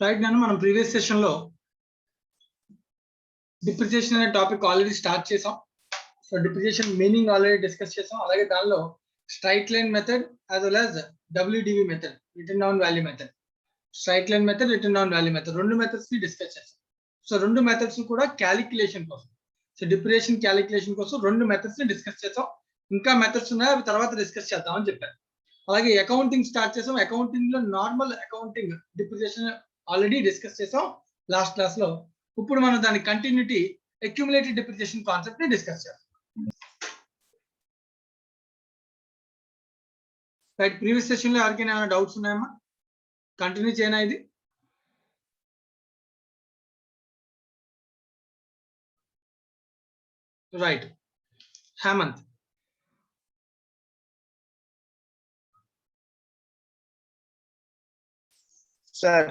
Right నేను మనం previous session లో డిప్రిసియేషన్ అనే టాపిక్ ఆల్రెడీ స్టార్ట్ చేసాం. So depreciation meaning already discuss చేసాం. అలాగే దానిలో straight line method as well as WDV method, return down value method, straight line method, return down value method, రెండు methods ని discuss చేసాం. So రెండు methods కూడా calculation కోసం, సో డిప్రిసియేషన్ క్యాలిక్యులేషన్ కోసం రెండు మెథడ్స్ ని డిస్కస్ చేసాం. ఇంకా మెథడ్స్ ఉన్నాయి, అవి తర్వాత డిస్కస్ చేద్దామని చెప్పారు. అలాగే అకౌంటింగ్ స్టార్ట్ చేసాం. అకౌంటింగ్ లో normal accounting depreciation already discuss చేసాం లాస్ట్ క్లాస్ లో. ఇప్పుడు మనం దాని కంటిన్యూటీ అక్యుములేటెడ్ డిప్రిసియేషన్ కాన్సెప్ట్ ని డిస్కస్ చేస్తాం. రైట్, ప్రీవియస్ సెషన్ లో ఎవరికైనా ఏమైనా డౌట్స్ ఉన్నాయమ్మా? కంటిన్యూ చేయనా ఇది? Right, Hemanth. Sir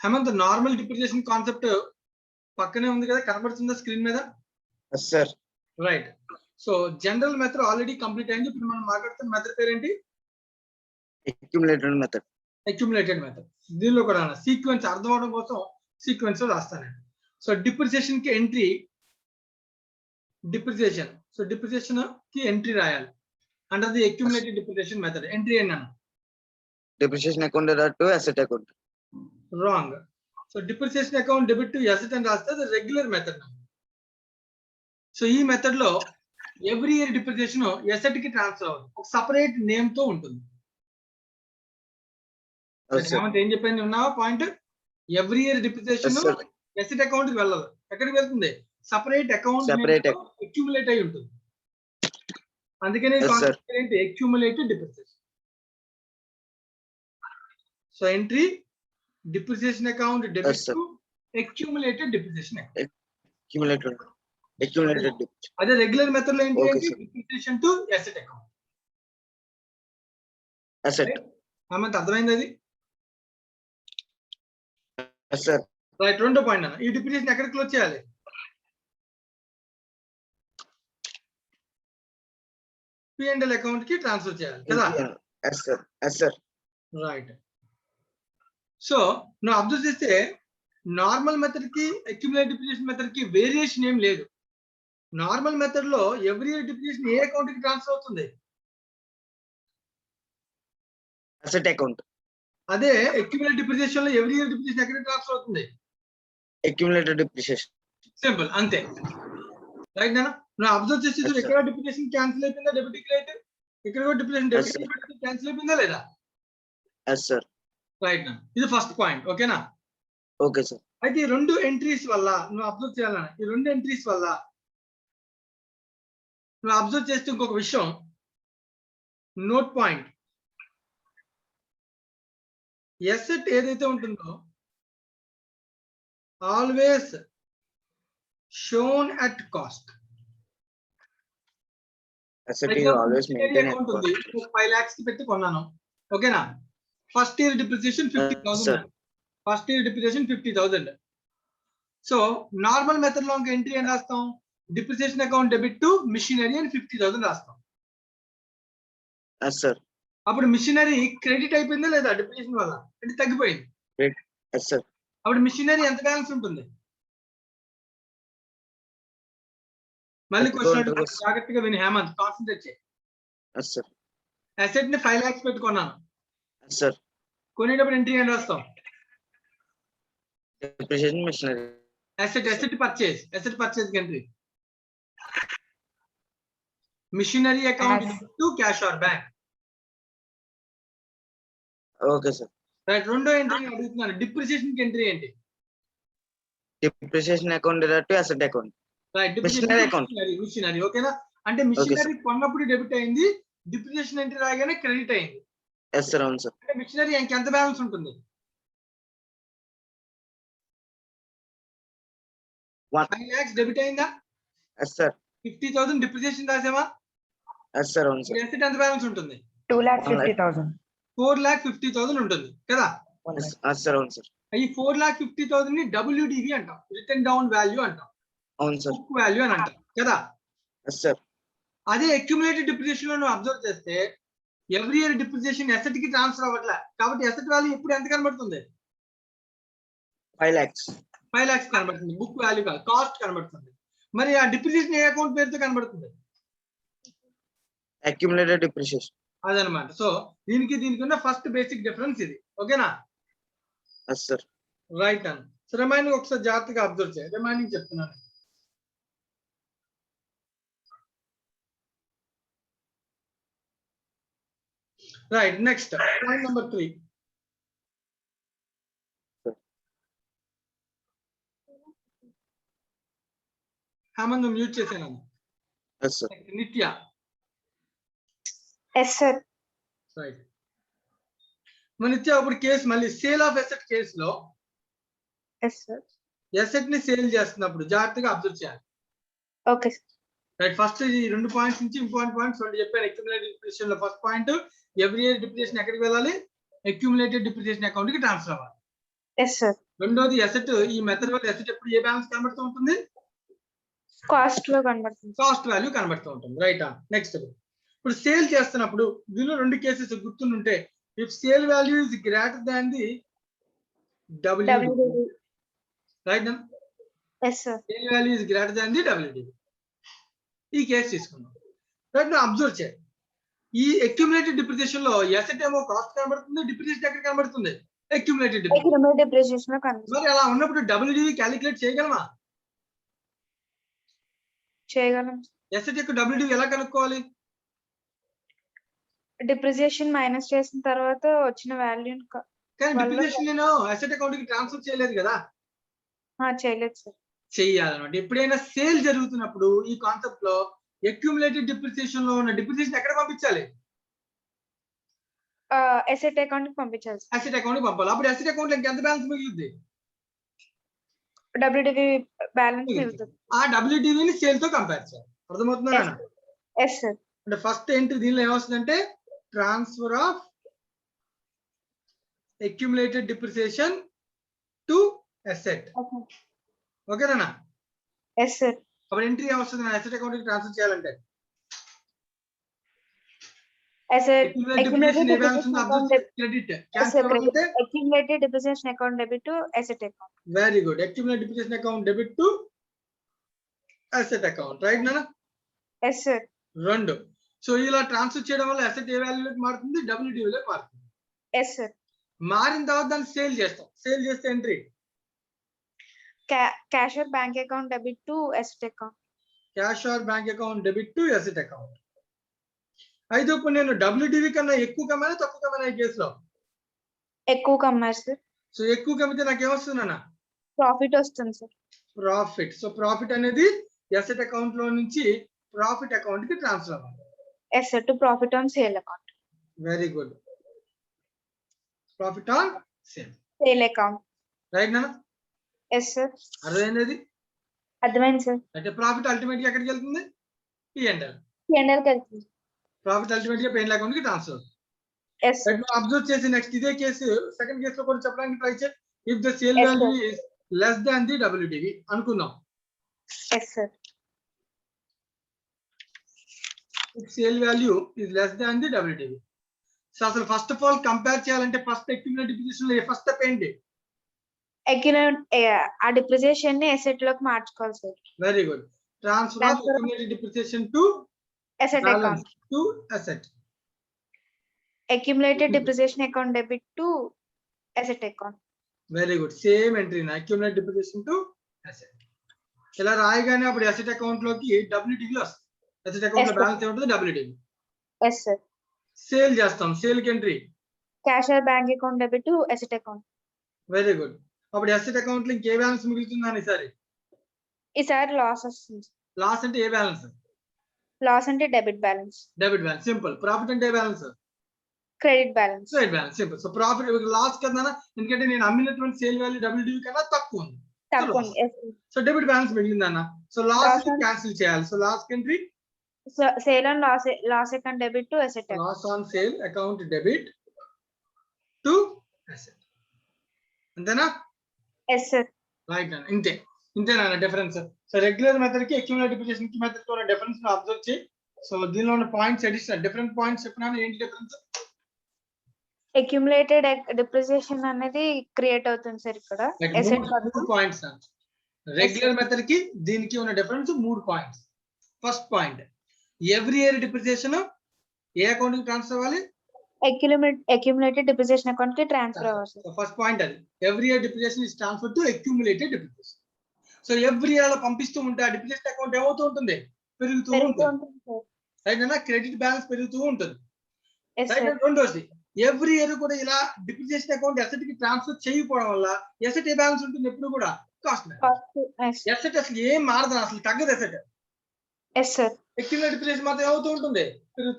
Hemanth, normal depreciation concept పక్కనే ఉంది కదా, కనబడుతుందా స్క్రీన్ మీద? Sir right, so general method already complete అయింది. ఇప్పుడు మనం మాట్లాడుతున్న మెథడ్ పేరేంటి? Accumulated method. Accumulated method. దీనిలో కూడా సీక్వెన్స్ అర్థం అవడం కోసం సీక్వెన్స్ లో రాస్తానండి. సో డిప్రిసియేషన్ కి ఎంట్రీ డిప్రిసియేషన్, సో డిప్రిసియేషన్ కి ఎంట్రీ రాయాలి under the accumulated depreciation method. Entry ఏంటన్నా? Depreciation account to asset account. Wrong. So depreciation account debit to asset అని రాస్తే అది రెగ్యులర్ మెథడ్. సో ఈ మెథడ్ లో ఎవ్రీ ఇయర్ డిప్రిసియేషన్ అసెట్ కి ట్రాన్స్ఫర్ అవుతుంది, ఒక సపరేట్ నేమ్ తో ఉంటుంది. ఏం చెప్పాను ఉన్నావా point? Every year depreciation asset account కి వెళ్ళదు. ఎక్కడికి వెళ్తుంది? సపరేట్ అకౌంట్ అక్యుములేట్ అయి ఉంటుంది. అందుకనే కాన్సెప్ట్ ఏంటి? Accumulated depreciation. So entry depreciation account debit to accumulated depreciation account. అదే రెగ్యులర్ మెథడ్ లో ఏంటి? Depreciation to asset account. అమ్మంత అర్థమైంది అది? రైట్, రెండో పాయింట్ అన్న, ఈ డిప్రిసియేషన్ ఎక్కడ క్లోజ్ చేయాలి? P&L అకౌంట్ కి ట్రాన్స్ఫర్ చేయాలి కదా? రైట్. సో నువ్వు అబ్జర్వ్ చేస్తే నార్మల్ మెథడ్ కి అక్యుములేటెడ్ డిప్రిసియేషన్ మెథడ్ కి వేరియేషన్ ఏం లేదు. నార్మల్ మెథడ్ లో ఎవ్రీ ఇయర్ డిప్రిసియేషన్ ఏ అకౌంట్ కి ట్రాన్స్ఫర్ అవుతుంది? Asset account. అదే అక్యుములేటెడ్ డిప్రిసియేషన్ లో ఎవ్రీ ఇయర్ డిప్రిసియేషన్ ఎక్కడ ట్రాన్స్ఫర్ అవుతుంది? Accumulated depreciation. సింపుల్, అంతే. రైట్ నాన్న, నువ్వు అబ్జర్వ్ చేసి చూడు, ఎక్కడ డిప్రిసియేషన్ క్యాన్సిల్ అయిపోయిందా డెబిట్ క్రెడిట్? ఇక్కడ కూడా డిప్రిసియేషన్ డెబిట్ క్యాన్సిల్ అయిపోయిందా లేదా? రైట్ నా, ఇది ఫస్ట్ పాయింట్. ఓకేనా? Okay sir. అయితే ఈ రెండు ఎంట్రీస్ వల్ల నువ్వు అబ్జర్వ్ చేయాలన్న, ఈ రెండు ఎంట్రీస్ వల్ల నువ్వు అబ్జర్వ్ చేస్తే ఇంకొక విషయం, నోట్ పాయింట్, ఎసెట్ ఏదైతే ఉంటుందో always shown at cost. Account ఉంది, 5 lakhs కి పెట్టి కొన్నాను. ఓకేనా? First year depreciation 50,000. First year depreciation 50,000. So normal method లో ఎంట్రీ ఏం రాస్తాం? Depreciation account debit to machinery అని 50,000 రాస్తాం. అప్పుడు మిషనరీ క్రెడిట్ అయిపోయిందా లేదా? డిప్రిసియేషన్ వల్ల అంటే తగ్గిపోయింది. అప్పుడు మిషనరీ ఎంత బ్యాలెన్స్ ఉంటుంది? మళ్ళీ క్వశ్చన్ జాగ్రత్తగా విని హేమంత్, కాన్సంట్రేట్ చేయి. అసెట్ ని 5 lakhs పెట్టుకున్నాను. కొనేటప్పుడు ఎంట్రీ ఏం రాస్తాం? Asset purchase entry. Machinery account to cash or bank. Okay sir. Right, రెండో ఎంట్రీ అడుగుతున్నాను, డిప్రిసియేషన్ కి ఎంట్రీ ఏంటి? Depreciation account to asset account. Right, depreciation account machinery. ఓకేనా? అంటే మిషనరీ కొన్నప్పుడు డెబిట్ అయింది, డిప్రిసియేషన్ ఎంట్రీ రాగానే క్రెడిట్ అయింది. అవును సార్. అంటే మిషనరీ ఎంత బ్యాలెన్స్ ఉంటుంది? 5 lakhs డెబిట్ అయిందా? 50,000 డిప్రిసియేషన్ రాసావా? అవును సార్. అసెట్ ఎంత బ్యాలెన్స్ ఉంటుంది? 2,50,000. 4,50,000 ఉంటుంది కదా? అవును సార్. ఈ 4,50,000 ని డబ్ల్యూడివి అంటాం, రిటర్న్ డౌన్ వాల్యూ అంటాం. అవును సార్. బుక్ వాల్యూ అని అంటాం కదా? సార్. అదే అక్యుములేటెడ్ డిప్రిసియేషన్ లో నువ్వు అబ్జర్వ్ చేస్తే ఎవ్రీ ఇయర్ డిప్రిసియేషన్ అసెట్ కి ట్రాన్స్ఫర్ అవ్వట్లే, కాబట్టి అసెట్ వాల్యూ ఎప్పుడు ఎంత కనబడుతుంది? 5 lakhs. 5 lakhs కనబడుతుంది, బుక్ వాల్యూ కాదు, కాస్ట్ కనబడుతుంది. మరి ఆ డిప్రిసియేషన్ ఏ అకౌంట్ పేరుతో కనబడుతుంది? Accumulated depreciation. అదనమాట. సో దీనికి ఉన్న ఫస్ట్ బేసిక్ డిఫరెన్స్ ఇది. ఓకేనా? Yes, sir. రైట్ అన్న. సో రిమైనింగ్ ఒకసారి జాగ్రత్తగా అబ్జర్వ్ చేయండి. రిమైనింగ్ చెప్తున్నాను. Right, next point number 3. Hemanth mute చేశాను. Yes, sir. Nithya. Yes, sir. Right. మన నిత్య ఇప్పుడు కేసు మళ్ళీ సేల్ ఆఫ్ ఎసెట్ కేసులో Yes, sir. ఎసెట్ ని సేల్ చేస్తున్నప్పుడు జాగ్రత్తగా అబ్జర్వ్ చేయాలి. Okay, sir. రైట్, ఫస్ట్ ఈ 2 పాయింట్స్ నుంచి ఇంపార్టెంట్ పాయింట్స్ రెండు చెప్పాను. అక్యుములేటెడ్ డిప్రిసియేషన్ లో first point, every year depreciation ఎక్కడికి వెళ్ళాలి? అక్యుములేటెడ్ డిప్రిసియేషన్ అకౌంట్ కి ట్రాన్స్ఫర్ అవ్వాలి. Yes, sir. రెండోది ఎసెట్, ఈ మెథడ్ వల్ల ఎసెట్ ఎప్పుడు ఏ బ్యాలెన్స్ కనబడుతూ ఉంటుంది? Cost లో కనబడుతుంది. కాస్ట్ వాల్యూ కనబడుతూ ఉంటుంది. రైట్. నెక్స్ట్ ఇప్పుడు సేల్ చేస్తున్నప్పుడు దీనిలో 2 కేసెస్ గుర్తుంటే, if sale value is greater than the WDV, right నా? Yes, sir. Sale value is greater than the WDV. ఈ కేసు తీసుకున్నాం. రైట్, అబ్జర్వ్ చేయండి. ఈ అక్యుములేటెడ్ డిప్రిసియేషన్ లో ఎసెట్ ఏమో కాస్ట్ కనబడుతుంది, డిప్రిసియేషన్ ఎక్కడ కనబడుతుంది? Accumulated depreciation. Accumulated depreciation లో కనబడుతుంది. మరి అలా ఉన్నప్పుడు WDV క్యాలిక్యులేట్ చేయగలమా? చేయగలం. ఎసెట్ యొక్క WDV ఎలా కనుక్కోవాలి? డిప్రిసియేషన్ మైనస్ చేసిన తర్వాత వచ్చిన వాల్యూ కానీ డిప్రిసియేషన్ నేను అసెట్ అకౌంట్ కి ట్రాన్స్ఫర్ చేయలేదు కదా. చేయలేదు సార్. చెయ్యాలన్నమాట. ఎప్పుడైనా సేల్ జరుగుతున్నప్పుడు ఈ కాన్సెప్ట్ లో అక్యుములేటెడ్ డిప్రిసియేషన్ లో ఉన్న డిప్రిసియేషన్ ఎక్కడ పంపించాలి? ఎసెట్ అకౌంట్ కి పంపించాలి. అసెట్ అకౌంట్ కి పంపాలి. అప్పుడు అసెట్ అకౌంట్ లో ఎంత బ్యాలెన్స్ మిగులుద్ది? WDV బ్యాలెన్స్ మిగులుతుంది. ఆ WDV ని సేల్ తో కంపేర్ చేయాలి. అర్థమవుతుందా? Yes, sir. అంటే ఫస్ట్ ఎంట్రీ దీనిలో ఏమొస్తుందంటే transfer of accumulated depreciation to asset. ఓకేనా? Yes, sir. అప్పుడు ఎంట్రీ ఏమొస్తుంది? అసెట్ అకౌంట్ కి ట్రాన్స్ఫర్ చేయాలంటే Accumulated depreciation account credit. Yes, sir. Accumulated depreciation account debit to asset account. Very good. Accumulated depreciation account debit to asset account. Right నానా? Yes, sir. రెండు. So ఇలా transfer చేయడం వల్ల అసెట్ ఏ వాల్యూలోకి మారుతుంది? WDV లోకి మారుతుంది. Yes, sir. మారిన తర్వాత దాన్ని సేల్ చేస్తాం. సేల్ చేస్తే entry Cash or bank account debit to asset account. Cash or bank account debit to asset account. అయితే ఇప్పుడు నేను WDV కన్నా ఎక్కువ కమ్మానా తక్కువ కమ్మానా ఈ కేసులో? ఎక్కువ కమ్మారు సార్. సో ఎక్కువ కమ్మితే నాకు ఏమొస్తుందన్నా? ప్రాఫిట్ వస్తుంది సార్. ప్రాఫిట్. సో ప్రాఫిట్ అనేది అసెట్ అకౌంట్ లో నుంచి ప్రాఫిట్ అకౌంట్ కి ట్రాన్స్ఫర్ అవ్వాలి. Yes, sir. To profit on sale account. Very good. Profit on sale. Sale account. Right నానా? Yes, sir. అర్థమైంది? అర్థమైంది సార్. అంటే ప్రాఫిట్ అల్టిమేట్ గా ఎక్కడికి వెళ్తుంది? P&L. P&L కి వెళ్తుంది. ప్రాఫిట్ అల్టిమేట్ గా P&L అకౌంట్ కి ట్రాన్స్ఫర్. Yes, sir. అబ్జర్వ్ చేసి నెక్స్ట్ ఇదే కేసు సెకండ్ కేసు లో కూడా చెప్పడానికి ట్రై చేయి. If the sale Yes, value sir. Is less than the WDV అనుకుందాం. Yes, sir. If sale value is less than the WDV. So అసలు first of all compare చేయాలంటే first accumulated depreciation లో first step ఏంటి? ఆ depreciation ని asset లోకి మార్చుకోవాలి sir. Very good. Transfer of accumulated depreciation to asset account. To asset. Accumulated depreciation account debit to asset account. Very good. Same entry నా accumulated depreciation to asset. ఇలా రాయగానే అప్పుడు asset account లోకి WDV వస్తుంది. Asset account లో Yes, sir. Balance ఏముంటుంది? WDV. Yes, sir. Sale చేస్తాం. Sale కి entry Cash or bank account debit to asset account. Very good. అప్పుడు అసెట్ అకౌంట్ లో ఇంకే బ్యాలెన్స్ మిగులుతుందని ఈసారి? ఈసారి లాస్ వస్తుంది. లాస్ అంటే ఏ బ్యాలెన్స్? లాస్ అంటే debit balance. Debit balance. Simple. Profit అంటే ఏ balance? Credit balance. Credit balance. Simple. So profit loss కదా, ఎందుకంటే నేను అమ్మినటువంటి సేల్ వాల్యూ WDV కన్నా తక్కువ ఉంది. తక్కువ. సో డెబిట్ బ్యాలెన్స్ మిగిలిందన్న. సో లాస్ క్యాన్సిల్ చేయాలి. So loss entry sale and loss account debit to asset account. Loss on sale account debit to asset. అంతేనా? Yes, sir. రైట్ అన్న. ఇంతేనా డిఫరెన్స్? సో రెగ్యులర్ మెథడ్ కి accumulated depreciation కి method కి ఉన్న difference observe చేయి. So దీనిలో ఉన్న పాయింట్స్ అడిషనల్ డిఫరెంట్ పాయింట్స్ చెప్పినాను. ఏంటి డిఫరెన్స్? అక్యుములేటెడ్ డిప్రిసియేషన్ అనేది క్రియేట్ అవుతుంది సార్ ఇక్కడ asset మూడు పాయింట్స్ రెగ్యులర్ మెథడ్ కి దీనికి ఉన్న difference 3 points. First point, every year depreciation ఏ అకౌంట్ కి ట్రాన్స్ఫర్ అవ్వాలి? అక్యుములేటెడ్ డిప్రిసియేషన్ అకౌంట్ కి ట్రాన్స్ఫర్ అవ్వాలి సార్. ఫస్ట్ పాయింట్ అది, every year depreciation is transfer to accumulated depreciation. So every year పంపిస్తూ ఉంటే ఆ డిప్రిసియేషన్ అకౌంట్ ఏమవుతూ ఉంటుంది? పెరుగుతూ ఉంటుంది. రైట్ అన్న, క్రెడిట్ బ్యాలెన్స్ పెరుగుతూ ఉంటుంది. రెండోది, ఎవ్రీ ఇయర్ కూడా ఇలా డిప్రిసియేషన్ అకౌంట్ ఎసెట్ కి ట్రాన్స్ఫర్ చేయకపోవడం వల్ల ఎసెట్ ఏ బ్యాలెన్స్ ఉంటుంది? ఎప్పుడు కూడా కాస్ట్ ఎసెట్ అసలు ఏం మారదు, అసలు తగ్గదు ఎసెట్. అక్యుములేటెడ్ డిప్రిసియేషన్ మాత్రం ఏమవుతూ ఉంటుంది?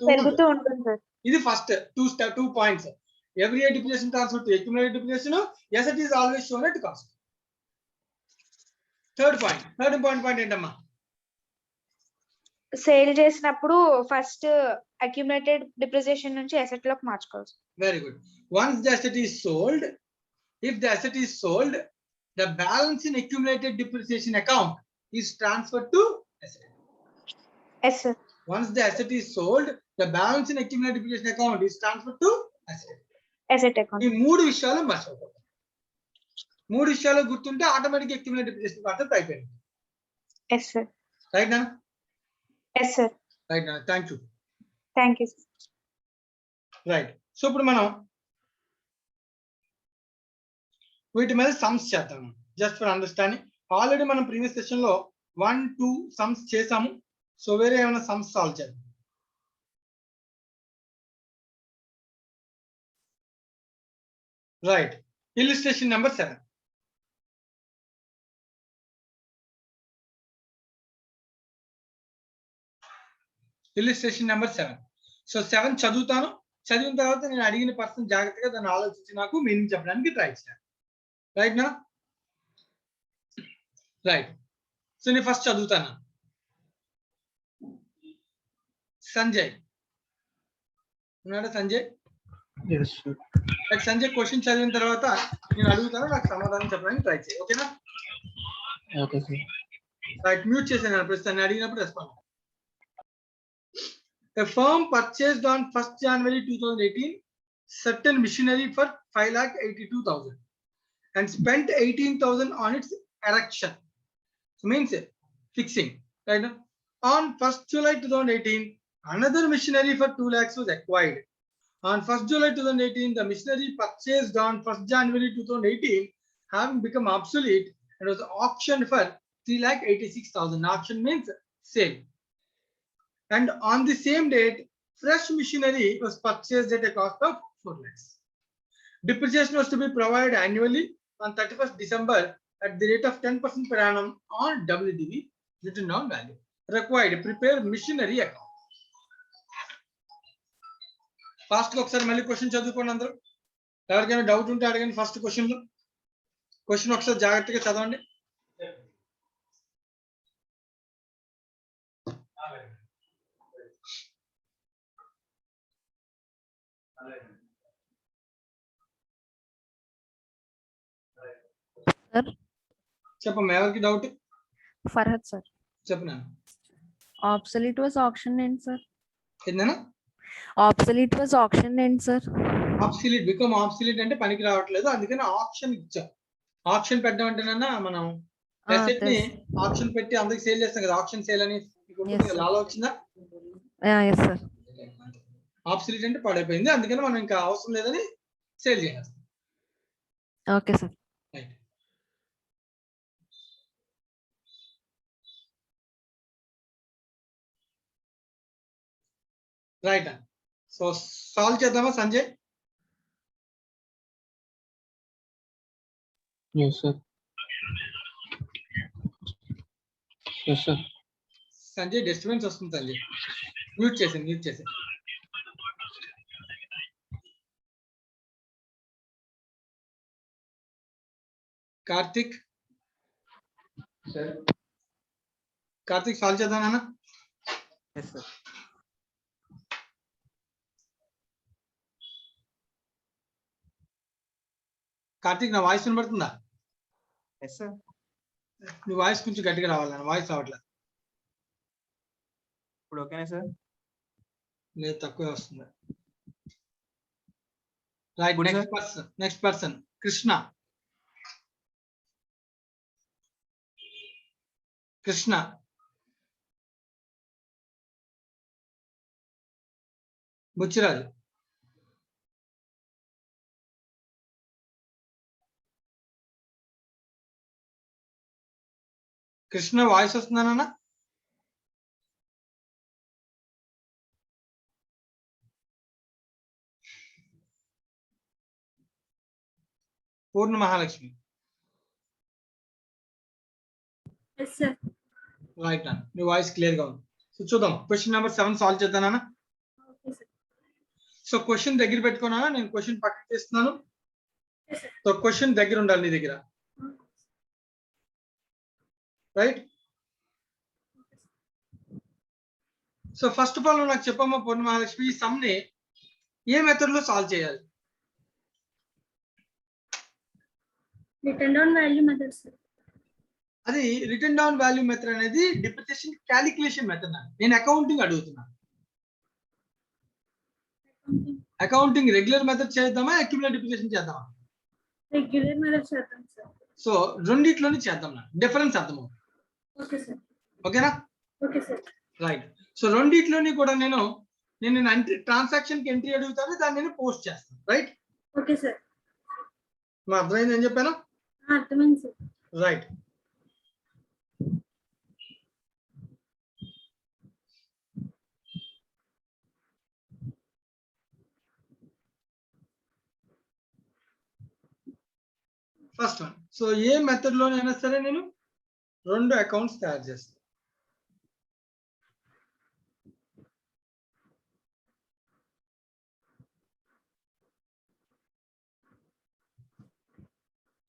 పెరుగుతూ ఉంటుంది సార్. ఇది first two points. Every year depreciation transfer to accumulated depreciation, asset is always shown at cost. Third point ఏంటమ్మా? సేల్ చేసినప్పుడు ఫస్ట్ అక్యుములేటెడ్ డిప్రిసియేషన్ నుంచి అసెట్ లోకి మార్చుకోవచ్చు. Very good. Once the asset is sold, if the asset is sold, the balance in accumulated depreciation account is transferred to asset. Yes sir. Once the asset is sold, the balance in accumulated depreciation account is transferred to asset. Asset account. ఈ మూడు విషయాలు మర్చిపోకూడదు. మూడు విషయాలు గుర్తుంటే automatic accumulated depreciation concept అయిపోయింది. Yes sir. Right now? Yes sir. Right now. Thank you. Thank you sir. Right. So ఇప్పుడు మనం వీటి మీద సమ్స్ చేద్దాం, జస్ట్ ఫర్ అండర్స్టాండింగ్. ఆల్రెడీ మనం ప్రీవియస్ సెషన్ లో 1, 2 సమ్స్ చేసాము. సో వేరే ఏమైనా సమ్స్ సాల్వ్ చేద్దాం. Right, illustration number 7. Illustration number 7. So 7 చదువుతాను, చదివిన తర్వాత నేను అడిగిన పర్సన్ జాగ్రత్తగా దాన్ని ఆలోచించి నాకు మీనింగ్ చెప్పడానికి ట్రై చేయాలి. రైట్ నా? రైట్. సో నేను ఫస్ట్ చదువుతాను. సంజయ్ ఉన్నాడా? సంజయ్? సంజయ్ క్వశ్చన్ చదివిన తర్వాత నేను అడుగుతాను, నాకు సమాధానం చెప్పడానికి ట్రై చేయి. ఓకేనా? రైట్, మ్యూట్ చేశాను ప్రస్తుతాన్ని, అడిగినప్పుడు respond. A firm purchased on 1st January 2018 certain machinery for 5,82,000 and spent 18,000 on its erection. So means fixing. Right? On 1st July 2018, another machinery for 2 lakhs was acquired. On 1st July 2018, the machinery purchased on 1st January 2018 having become obsolete and was auctioned for 3,86,000. Auction means sale. And on the same date, fresh machinery was purchased at a cost of 4 lakhs. Depreciation was to be provided annually on 31st December at the rate of 10% per annum on WDV, written down value. Required, prepare machinery account. Fast ఒకసారి మళ్ళీ question చదువుకోండి అందరూ. ఎవరికైనా doubt ఉంటే అడగండి. First question ఒకసారి జాగ్రత్తగా చదవండి. సార్ చెప్పమ్మా, ఎవరికి డౌట్? ఫర్హద్ సార్. చెప్పనా? ఆబ్సలీట్ వాస్ ఆప్షన్ ఏంటి సార్? ఏందన్నా? ఆబ్సలీట్ వాస్ ఆప్షన్ ఏంటి సార్? ఆబ్సలీట్, బికమ్ ఆబ్సలీట్ అంటే పనికి రావట్లేదు, అందుకని ఆప్షన్ ఇచ్చాం. ఆప్షన్ పెట్టడం అంటేనన్నా మనం అసెట్ ని ఆప్షన్ పెట్టి అందరికి సేల్ చేస్తాం కదా, ఆప్షన్ సేల్ అని లాలో వచ్చిందా? Yes sir. ఆబ్సలీట్ అంటే పడైపోయింది, అందుకని మనం ఇంకా అవసరం లేదని సేల్ చేయాలి. Okay sir. Right. Right. So solve చేద్దామా Sanjay? Yes sir. Yes sir. Sanjay disturbance వస్తుంది సంజయ్, మ్యూట్ చేసి. కార్తిక్ సాల్వ్ చేద్దాం అన్న. Yes sir. కార్తిక్, నా వాయిస్ వినబడుతుందా? Yes sir. నీ వాయిస్ కొంచెం గట్టిగా రావాలి, నా వాయిస్ రావట్లేదు. ఇప్పుడు ఓకేనా సార్? లేదు, తక్కువే వస్తుంది. Right. Good, next person Krishna. Krishna. Butchiraju. Krishna voice వస్తుందన్నా? Purna Mahalakshmi. Yes, sir. Right అన్న, మీ వాయిస్ క్లియర్ గా ఉంది. సో చూద్దాం, క్వశ్చన్ నెంబర్ 7 సాల్వ్ చేద్దానా? Okay, sir. సో క్వశ్చన్ దగ్గర పెట్టుకున్నా, నేను క్వశ్చన్ పక్కన తీస్తున్నాను. Yes, sir. సో క్వశ్చన్ దగ్గర ఉండాలి నీ దగ్గర, right? So first of all నాకు చెప్పమ్మా పూర్ణ మహాలక్ష్మి, ఈ సమ్ ని ఏ మెథడ్ లో సాల్వ్ చేయాలి? Written down value method, sir. అది రిటర్న్ డౌన్ వాల్యూ మెథడ్ అనేది డిప్రిసియేషన్ క్యాలిక్యులేషన్ మెథడ్. నేను అకౌంటింగ్ అడుగుతున్నా. అకౌంటింగ్ రెగ్యులర్ మెథడ్ చేద్దామా, అక్యుములేట్ డిప్రిసియేషన్ చేద్దామా? Regular method, sir. సో రెండిట్లోనే చేద్దాం, డిఫరెన్స్ అర్థం. Okay, sir. ఓకేనా? Okay, sir. రైట్. సో రెండిట్లోని కూడా నేను ట్రాన్సాక్షన్ కి ఎంట్రీ అడుగుతాను, దాన్ని నేను పోస్ట్ చేస్తాను, రైట్? Okay, sir. మా అర్థమైంది ఏం చెప్పాను? అర్థమైంది, sir. Right. First one. So ఏ మెథడ్ లోనైనా సరే నేను రెండు అకౌంట్స్ తయారు చేస్తాను.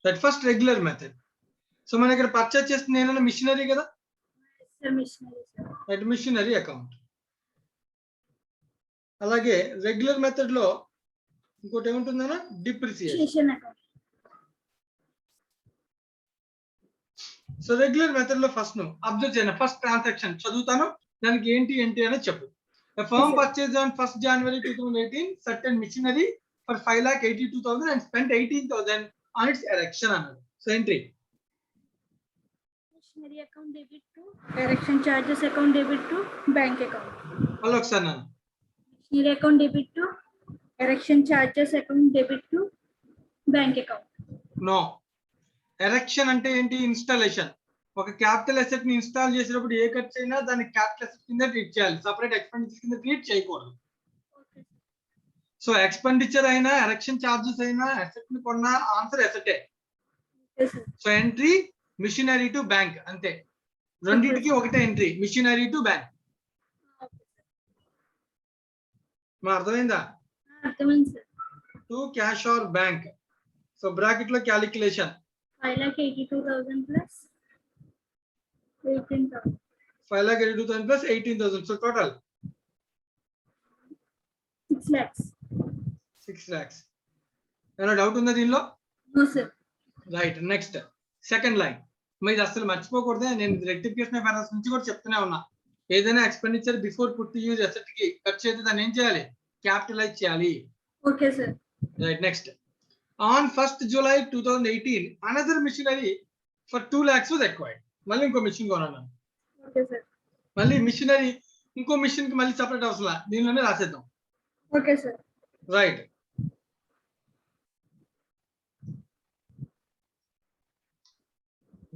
That first regular method. So మన ఇక్కడ పర్చేస్ చేస్తుంది ఏమైనా మిషనరీ కదా, Sir, missionary, sir. That missionary account. అలాగే రెగ్యులర్ మెథడ్ లో ఇంకోటి ఏముంటుందన్నా, depreciation. Depreciation account. So regular method లో ఫస్ట్ ను అబ్జర్వ్ చేయను, ఫస్ట్ ట్రాన్సాక్షన్ చదువుతాను, దానికి ఏంటి అని చెప్పు. The firm purchased on 1st January 2018 certain machinery for 5,82,000 and spent 18,000 on its erection అన్నాడు. So entry Machinery account debit to erection charges account debit to bank account. మళ్ళీ ఒకసారి నన్ను. Machinery account debit to erection charges account debit to bank account. No. Erection అంటే ఏంటి? Installation. ఒక capital asset ని install చేసినప్పుడు ఏ ఖర్చు అయినా దాన్ని క్యాపిటల్ అసెట్ కింద ట్రీట్ చేయాలి, సపరేట్ ఎక్స్పెండిచర్ కింద ట్రీట్ చేయకూడదు. Okay. సో ఎక్స్పెండిచర్ అయినా ఎరెక్షన్ చార్జెస్ అయినా అసెట్ ని కొన్న ఆన్సర్ అసెటే. Yes, sir. So entry missionary to bank, అంతే. రెండింటికి ఒకటే ఎంట్రీ, మిషనరీ టు బ్యాంక్. మా అర్థమైందా? అర్థమైంది, sir. To cash or bank. So bracket లో calculation 5,82,000 plus 18,000. 5,82,000 plus 18,000. So total 6 lakhs. 6 lakhs. ఏమైనా డౌట్ ఉందా దీనిలో? No, sir. Right. Next second line. మీరు అసలు మర్చిపోకూడదే, నేను రెక్టిఫికేషన్ ఆఫ్ ఎర్రర్స్ నుంచి కూడా చెప్తూనే ఉన్నా. ఏదైనా expenditure before put use asset కి ఖర్చు అయితే దాన్ని ఏం చేయాలి? క్యాపిటలైజ్ చేయాలి. Okay, sir. Right. Next on 1st July 2018 another machinery for 2 lakhs was acquired. మళ్ళీ ఇంకో మిషన్ కొన్నాను. Okay, sir. మళ్ళీ మిషనరీ ఇంకో మిషన్ కి మళ్ళీ సపరేట్ అవసరం, దీనిలోనే రాసేద్దాం. Okay, sir. Right.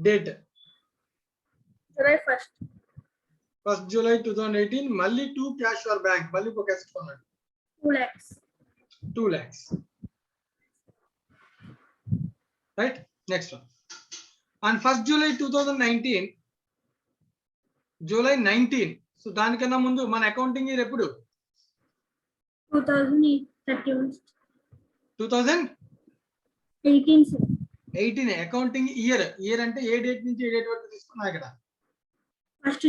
Date July 1st. 1st July 2018. మళ్ళీ 2 క్యాష్ ఆర్ బ్యాంక్, మళ్ళీ ఇంకో అసెట్ కొన్నాడు 2 lakhs. 2 lakhs. Right. Next one. on 1st July 2019 July 19. So దానికన్నా ముందు మన అకౌంటింగ్ ఇయర్ ఎప్పుడు? 2031. 2018. 18, sir. అకౌంటింగ్ ఇయర్ అంటే ఏ డేట్ నుంచి ఏ డేట్ వరకు తీసుకున్నా ఇక్కడ? 1st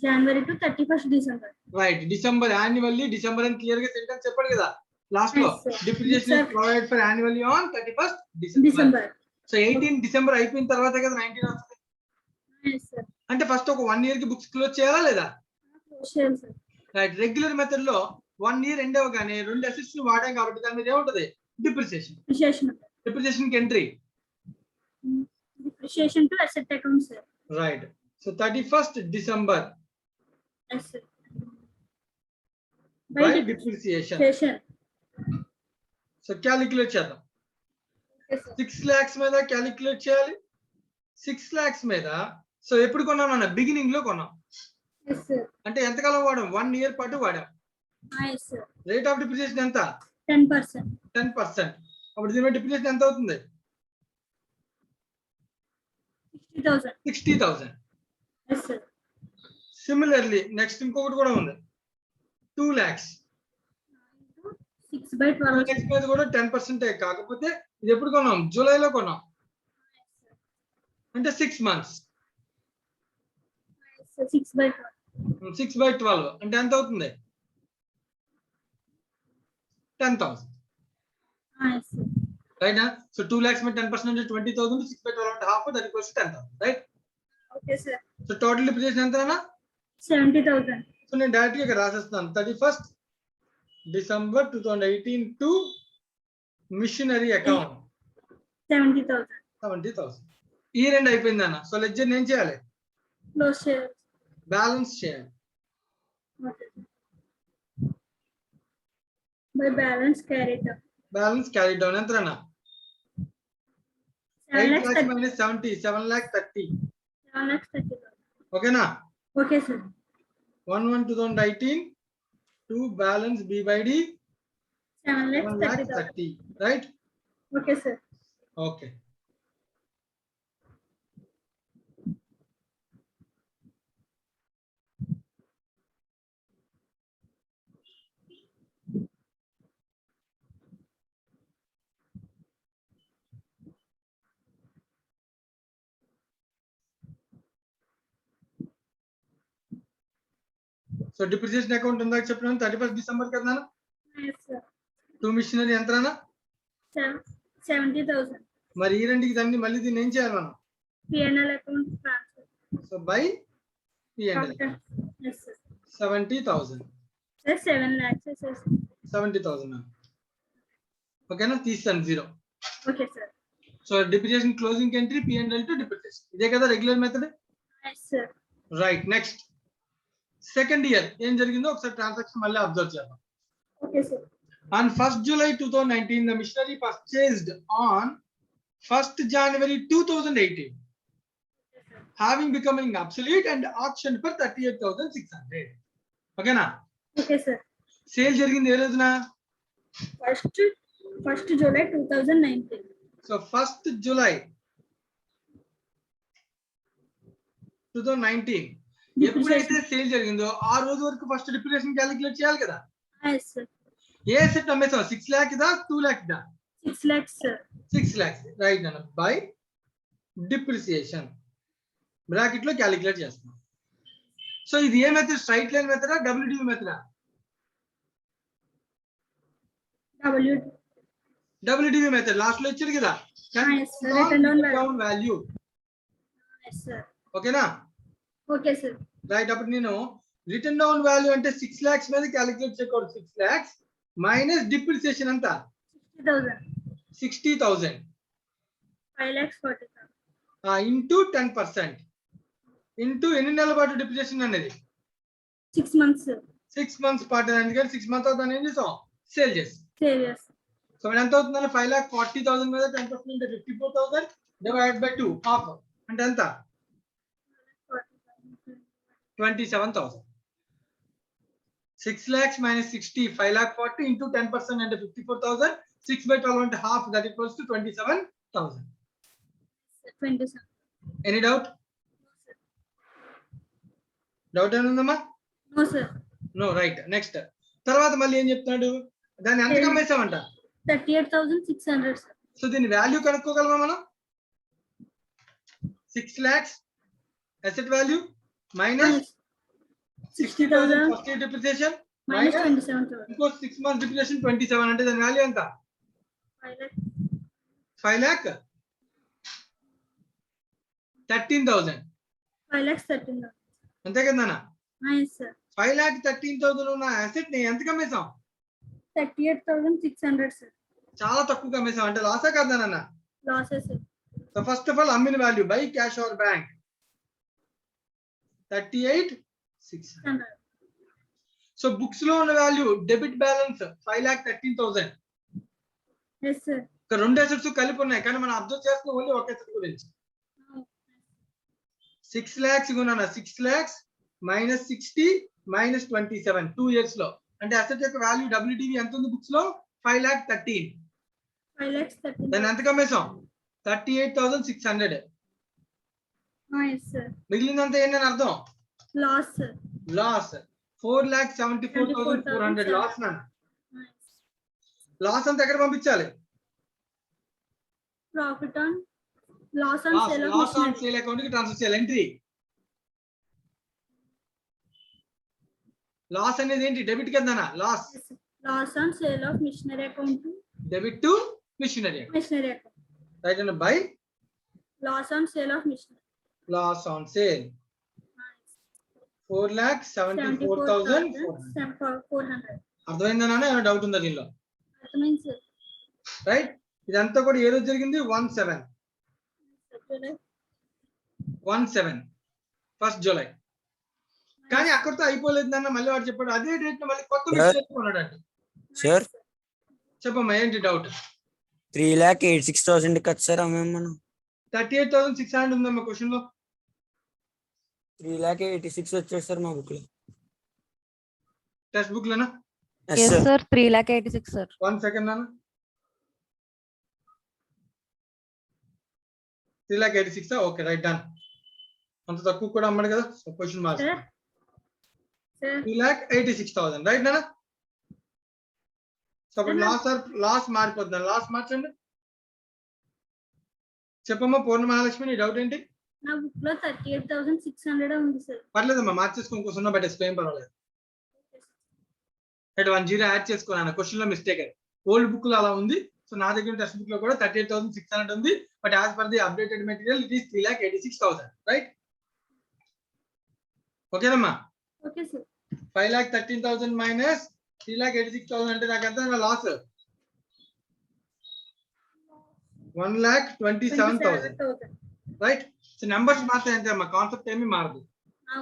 January to 31st December. Right. December annually, December అని క్లియర్ గా సెంటెన్స్ చెప్పాడు కదా లాస్ట్ లో. Yes, sir. Depreciation Yes, is sir. Provided for annually on 31st December. December. So 18 December అయిపోయిన తర్వాత కదా 19 వస్తుంది. Yes, sir. అంటే ఫస్ట్ ఒక 1 year కి బుక్స్ క్లోజ్ చేయాలా లేదా? Sure, sir. Right. Regular method లో 1 year ఎండ్ అవగానే రెండు అసెట్స్ ని వాడాం కాబట్టి దాని మీద ఏముంటది? depreciation. Depreciation. Depreciation entry. Depreciation to asset account, sir. Right. So 31st December Yes, sir. by depreciation. Depreciation. So calculate చేద్దాం. Yes, sir. 6 lakhs మీద క్యాలిక్యులేట్ చేయాలి. 6 lakhs మీద సో ఎప్పుడు కొన్నాం అన్న బిగినింగ్ లో కొన్నాం. Yes, sir. అంటే ఎంతకాలం వాడాం 1 year పాటు వాడాం. Yes, sir. Rate of depreciation ఎంత 10%. 10%. అప్పుడు దీని మీద డిప్రిసియేషన్ ఎంత అవుతుంది 60,000. 60,000. Yes, sir. సిమిలర్లీ నెక్స్ట్ ఇంకొకటి కూడా ఉంది 2 lakhs. 6 by 12. నెక్స్ట్ మీద కూడా 10% కాకపోతే ఇది ఎప్పుడు కొన్నాం జూలైలో కొన్నాం అంటే 6 months. Yes, sir. 6 by 12. 6 by 12 అంటే ఎంత అవుతుంది 10,000. Yes, sir. Right now, so 2 lakhs में 10% అంటే 20,000, 6 by 12 అంటే half, that equals to 10,000, right? Okay, sir. So total depreciation ఎంత అన్న 70,000. సో నేను డైరెక్ట్ గా ఇక్కడ రాసేస్తాను 31st December 2018 to machinery account 70,000. 70,000. ఈ రెండు అయిపోయింది అన్న. సో లెడ్జర్ ఏం చేయాలి Close share. బ్యాలెన్స్ చేయాలి. Okay. By balance carried up. Balance carry down ఎంత అన్న 8 lakhs 7,30,000. minus 70 7,30,000. 7,30,000. ఓకేనా Okay, sir. 1/1/2018 to balance B by D 7,30,000. 7,30,000, right? Okay, sir. Okay. So depreciation account ఉందాక చెప్పినాను 31st December కదా Yes, sir. Two machinery ఎంతనా 70,000. మరి ఈ రెండుకి దాన్ని మళ్ళీ దీన్ని ఏం చేయాలి మనం P&L account transfer. So by P&L Yes, sir. 70,000 Sir, 7 lakhs, sir. 70,000 ఓకేనా తీస్తాను 0. Okay, sir. So depreciation closing entry P&L to depreciation ఇదే కదా regular method. Yes, sir. Right next second year ఏం జరిగిందో ఒకసారి ట్రాన్సాక్షన్ మళ్ళీ అబ్జర్వ్ చేద్దాం. Okay, sir. On 1st July 2019, the machinery purchased on 1st January 2018, having becoming obsolete and auctioned for 38,600. Okay na? Okay, sir. Sale జరిగింది ఏ రోజున 1st July 2019. So 1st July 2019 ఎప్పుడైతే sale జరిగిందో ఆ రోజు వరకు ఫస్ట్ డిప్రిసియేషన్ క్యాలిక్యులేట్ చేయాలి కదా. Yes, sir. Asset అమ్మేసాం 6 lakh దా 2 lakh దా 6 lakhs, sir. 6 lakhs, రైట్ అన్న. బై డిప్రిసియేషన్ బ్రాకెట్ లో క్యాలిక్యులేట్ చేస్తున్నాం. సో ఇది ఏ మెథడ్ స్ట్రైట్ లైన్ మెథడా డబ్ల్యూడివి మెథడా W. డబ్ల్యూడివి మెథడ్ లాస్ట్ లో ఇచ్చారు కదా Yes, sir. Written down value. Down value. Yes, sir. ఓకేనా Okay, sir. రైట్. అప్పుడు నేను రిటర్న్ డౌన్ వాల్యూ అంటే 6 lakhs మీద క్యాలిక్యులేట్ చేయకూడదు. 6 lakhs మైనస్ డిప్రిసియేషన్ అంతా 60,000. 60,000 5,40,000. ఇంటూ 10% ఇంటూ ఎన్ని నెలల పాటు డిప్రిసియేషన్ అనేది 6 months, sir. 6 months పాటు. అందుకని 6 months అవుతాను ఏం చేసాం సేల్ చేసి. Serious. సో ఎంత అవుతుందని 5,40,000 మీద 10% అంటే 54,000 డివైడ్ బై 2 హాఫ్ అంటే ఎంత 27,000. 6 lakhs minus 60 5,40,000 into 10% అంటే 54,000. 6 by 12 అంటే half, that equals to 27,000. 27. Any doubt? Doubt ఏముందమ్మా? No, sir. No. Right. Next తర్వాత మళ్ళీ ఏం చెప్తున్నాడు దాన్ని ఎంత అమ్మేసామంట 38,600, sir. సో దీని వాల్యూ కనుక్కోగలమా మనం 6 lakhs asset value minus 60,000 first year depreciation Minus minus 27,000. ఇంకో 6 months depreciation 27 అంటే దాని వాల్యూ ఎంత 5 lakh 13,000 5,13,000. అంతే కదా అన్న. Yes, sir. 5,13,000 ఉన్న అసెట్ ని ఎంత అమ్మేసాం 38,600, sir. చాలా తక్కువగా అమ్మేసాం అంటే లాసా కదా నాన్న. Losses so first of all అమ్మిన value by cash or bank 38,600. So books లో ఉన్న value debit balance 5,13,000. Yes sir ఇక్కడ రెండు అసెట్స్ కలిపి ఉన్నాయి కానీ మనం అబ్జర్వ్ చేస్తున్న ఓన్లీ ఒక అసెట్ గురించి. 6 lakhs కొన్నాను. 6 lakhs minus 60 minus 27 2 years లో అంటే అసెట్ యొక్క వాల్యూ WDV ఎంత ఉంది బుక్స్ లో 5,13,000. 5,13,000. దాన్ని ఎంత కమ్మేసాం 38,600. ఎస్ సార్ మిగిలినంత ఏంటని అర్థం లాస్ లాస్ 4,74,400 లాస్ నాన్న. లాస్ అంతా ఎక్కడ పంపించాలి profit on loss on sale of loss on machinery. Sale account కి ట్రాన్స్ఫర్ చేయాలి. ఎంట్రీ లాస్ అనేది ఏంటి డెబిట్ కదా loss loss on sale of machinery account debit to machinery machinery account. Right and by loss on sale of machinery. Loss on sale 4,74,400. అర్థమైందా నాన్న ఏమైనా doubt ఉందా దీనిలో అర్థమైంది సార్. రైట్. ఇదంతా కూడా ఏ రోజు జరిగింది 1/7 1st July. కానీ అక్కడితో అయిపోలేదు నాన్న. మళ్ళీ వాడు చెప్పాడు అదే డేట్ మళ్ళీ కొత్త కొన్నాడు అంటే. సార్ చెప్పమ్మా ఏంటి డౌట్ 3,86,000 కదా సార్ అమ్మాయి మనం 38,600 ఉందమ్మా క్వశ్చన్ లో. 3,86,000 వచ్చాడు సార్ మా బుక్ లో. టెక్స్ట్ బుక్ లోనా Yes, sir. 3,86,000, sir. 1 second నాన్న. 3,86,000 ఓకే రైట్ డన్. అంత తక్కువ కూడా అమ్మాడు కదా so question marks sir 3,86,000 right నాన్న. సో అప్పుడు లాస్ మారిపోతుంది. లాస్ మార్చండి. చెప్పమ్మా పూర్ణ మహాలక్ష్మి నీ డౌట్ ఏంటి. నా బుక్ లో 38,600 ఉంది సార్. పర్లేదమ్మా మార్చేసుకో ఇంకో 0 పెట్టేసుకో ఏం పర్వాలేదు. రైట్ 1 0 యాడ్ చేసుకోను క్వశ్చన్ లో మిస్టేక్ అది. ఓల్డ్ బుక్ లో అలా ఉంది. సో నా దగ్గర టెక్స్ట్ బుక్ లో కూడా 38,600 ఉంది. But as per the updated material it is 3,86,000 right. ఓకేనమ్మా. Okay sir. 5,13,000 మైనస్ 3,86,000 అంటే నాకు ఎంత లాస్ 1,27,000 రైట్. సో నెంబర్స్ మాత్రం అంతే అమ్మా కాన్సెప్ట్ ఏమీ మారదు.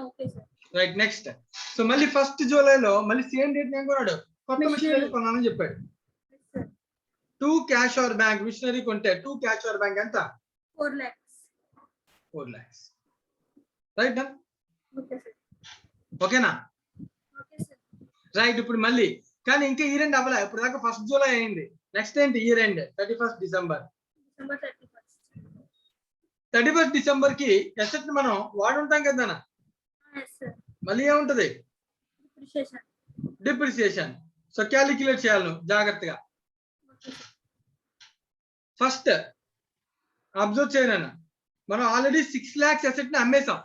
Okay sir. Right next. So మళ్ళీ 1st July లో మళ్ళీ సేమ్ డేట్ నేను కొన్నాడు కొత్త మిషనరీ కొన్నానని చెప్పాడు. 2 క్యాష్ ఆర్ బ్యాంక్ మిషనరీ కొంటే 2 క్యాష్ ఆర్ బ్యాంక్ ఎంత 4 lakhs. 4 lakhs right done. Okay sir. ఓకేనా ఓకే సార్. రైట్. ఇప్పుడు మళ్ళీ కానీ ఇంకా ఇయర్ ఎండ్ అవ్వలే. ఇప్పుడు దాకా 1st July అయింది. నెక్స్ట్ ఏంటి year end 31st December. December 31st. 31st December కి ఎసెట్ ని మనం వాడుంటాం కదా ఎస్ సార్. మళ్ళీ ఏముంటది డిప్రిషియేషన్. డిప్రిసియేషన్. సో క్యాలిక్యులేట్ చేయాలి నువ్వు జాగ్రత్తగా. ఫస్ట్ అబ్జర్వ్ చేయను మనం ఆల్రెడీ 6 lakhs అసెట్ ని అమ్మేసాం.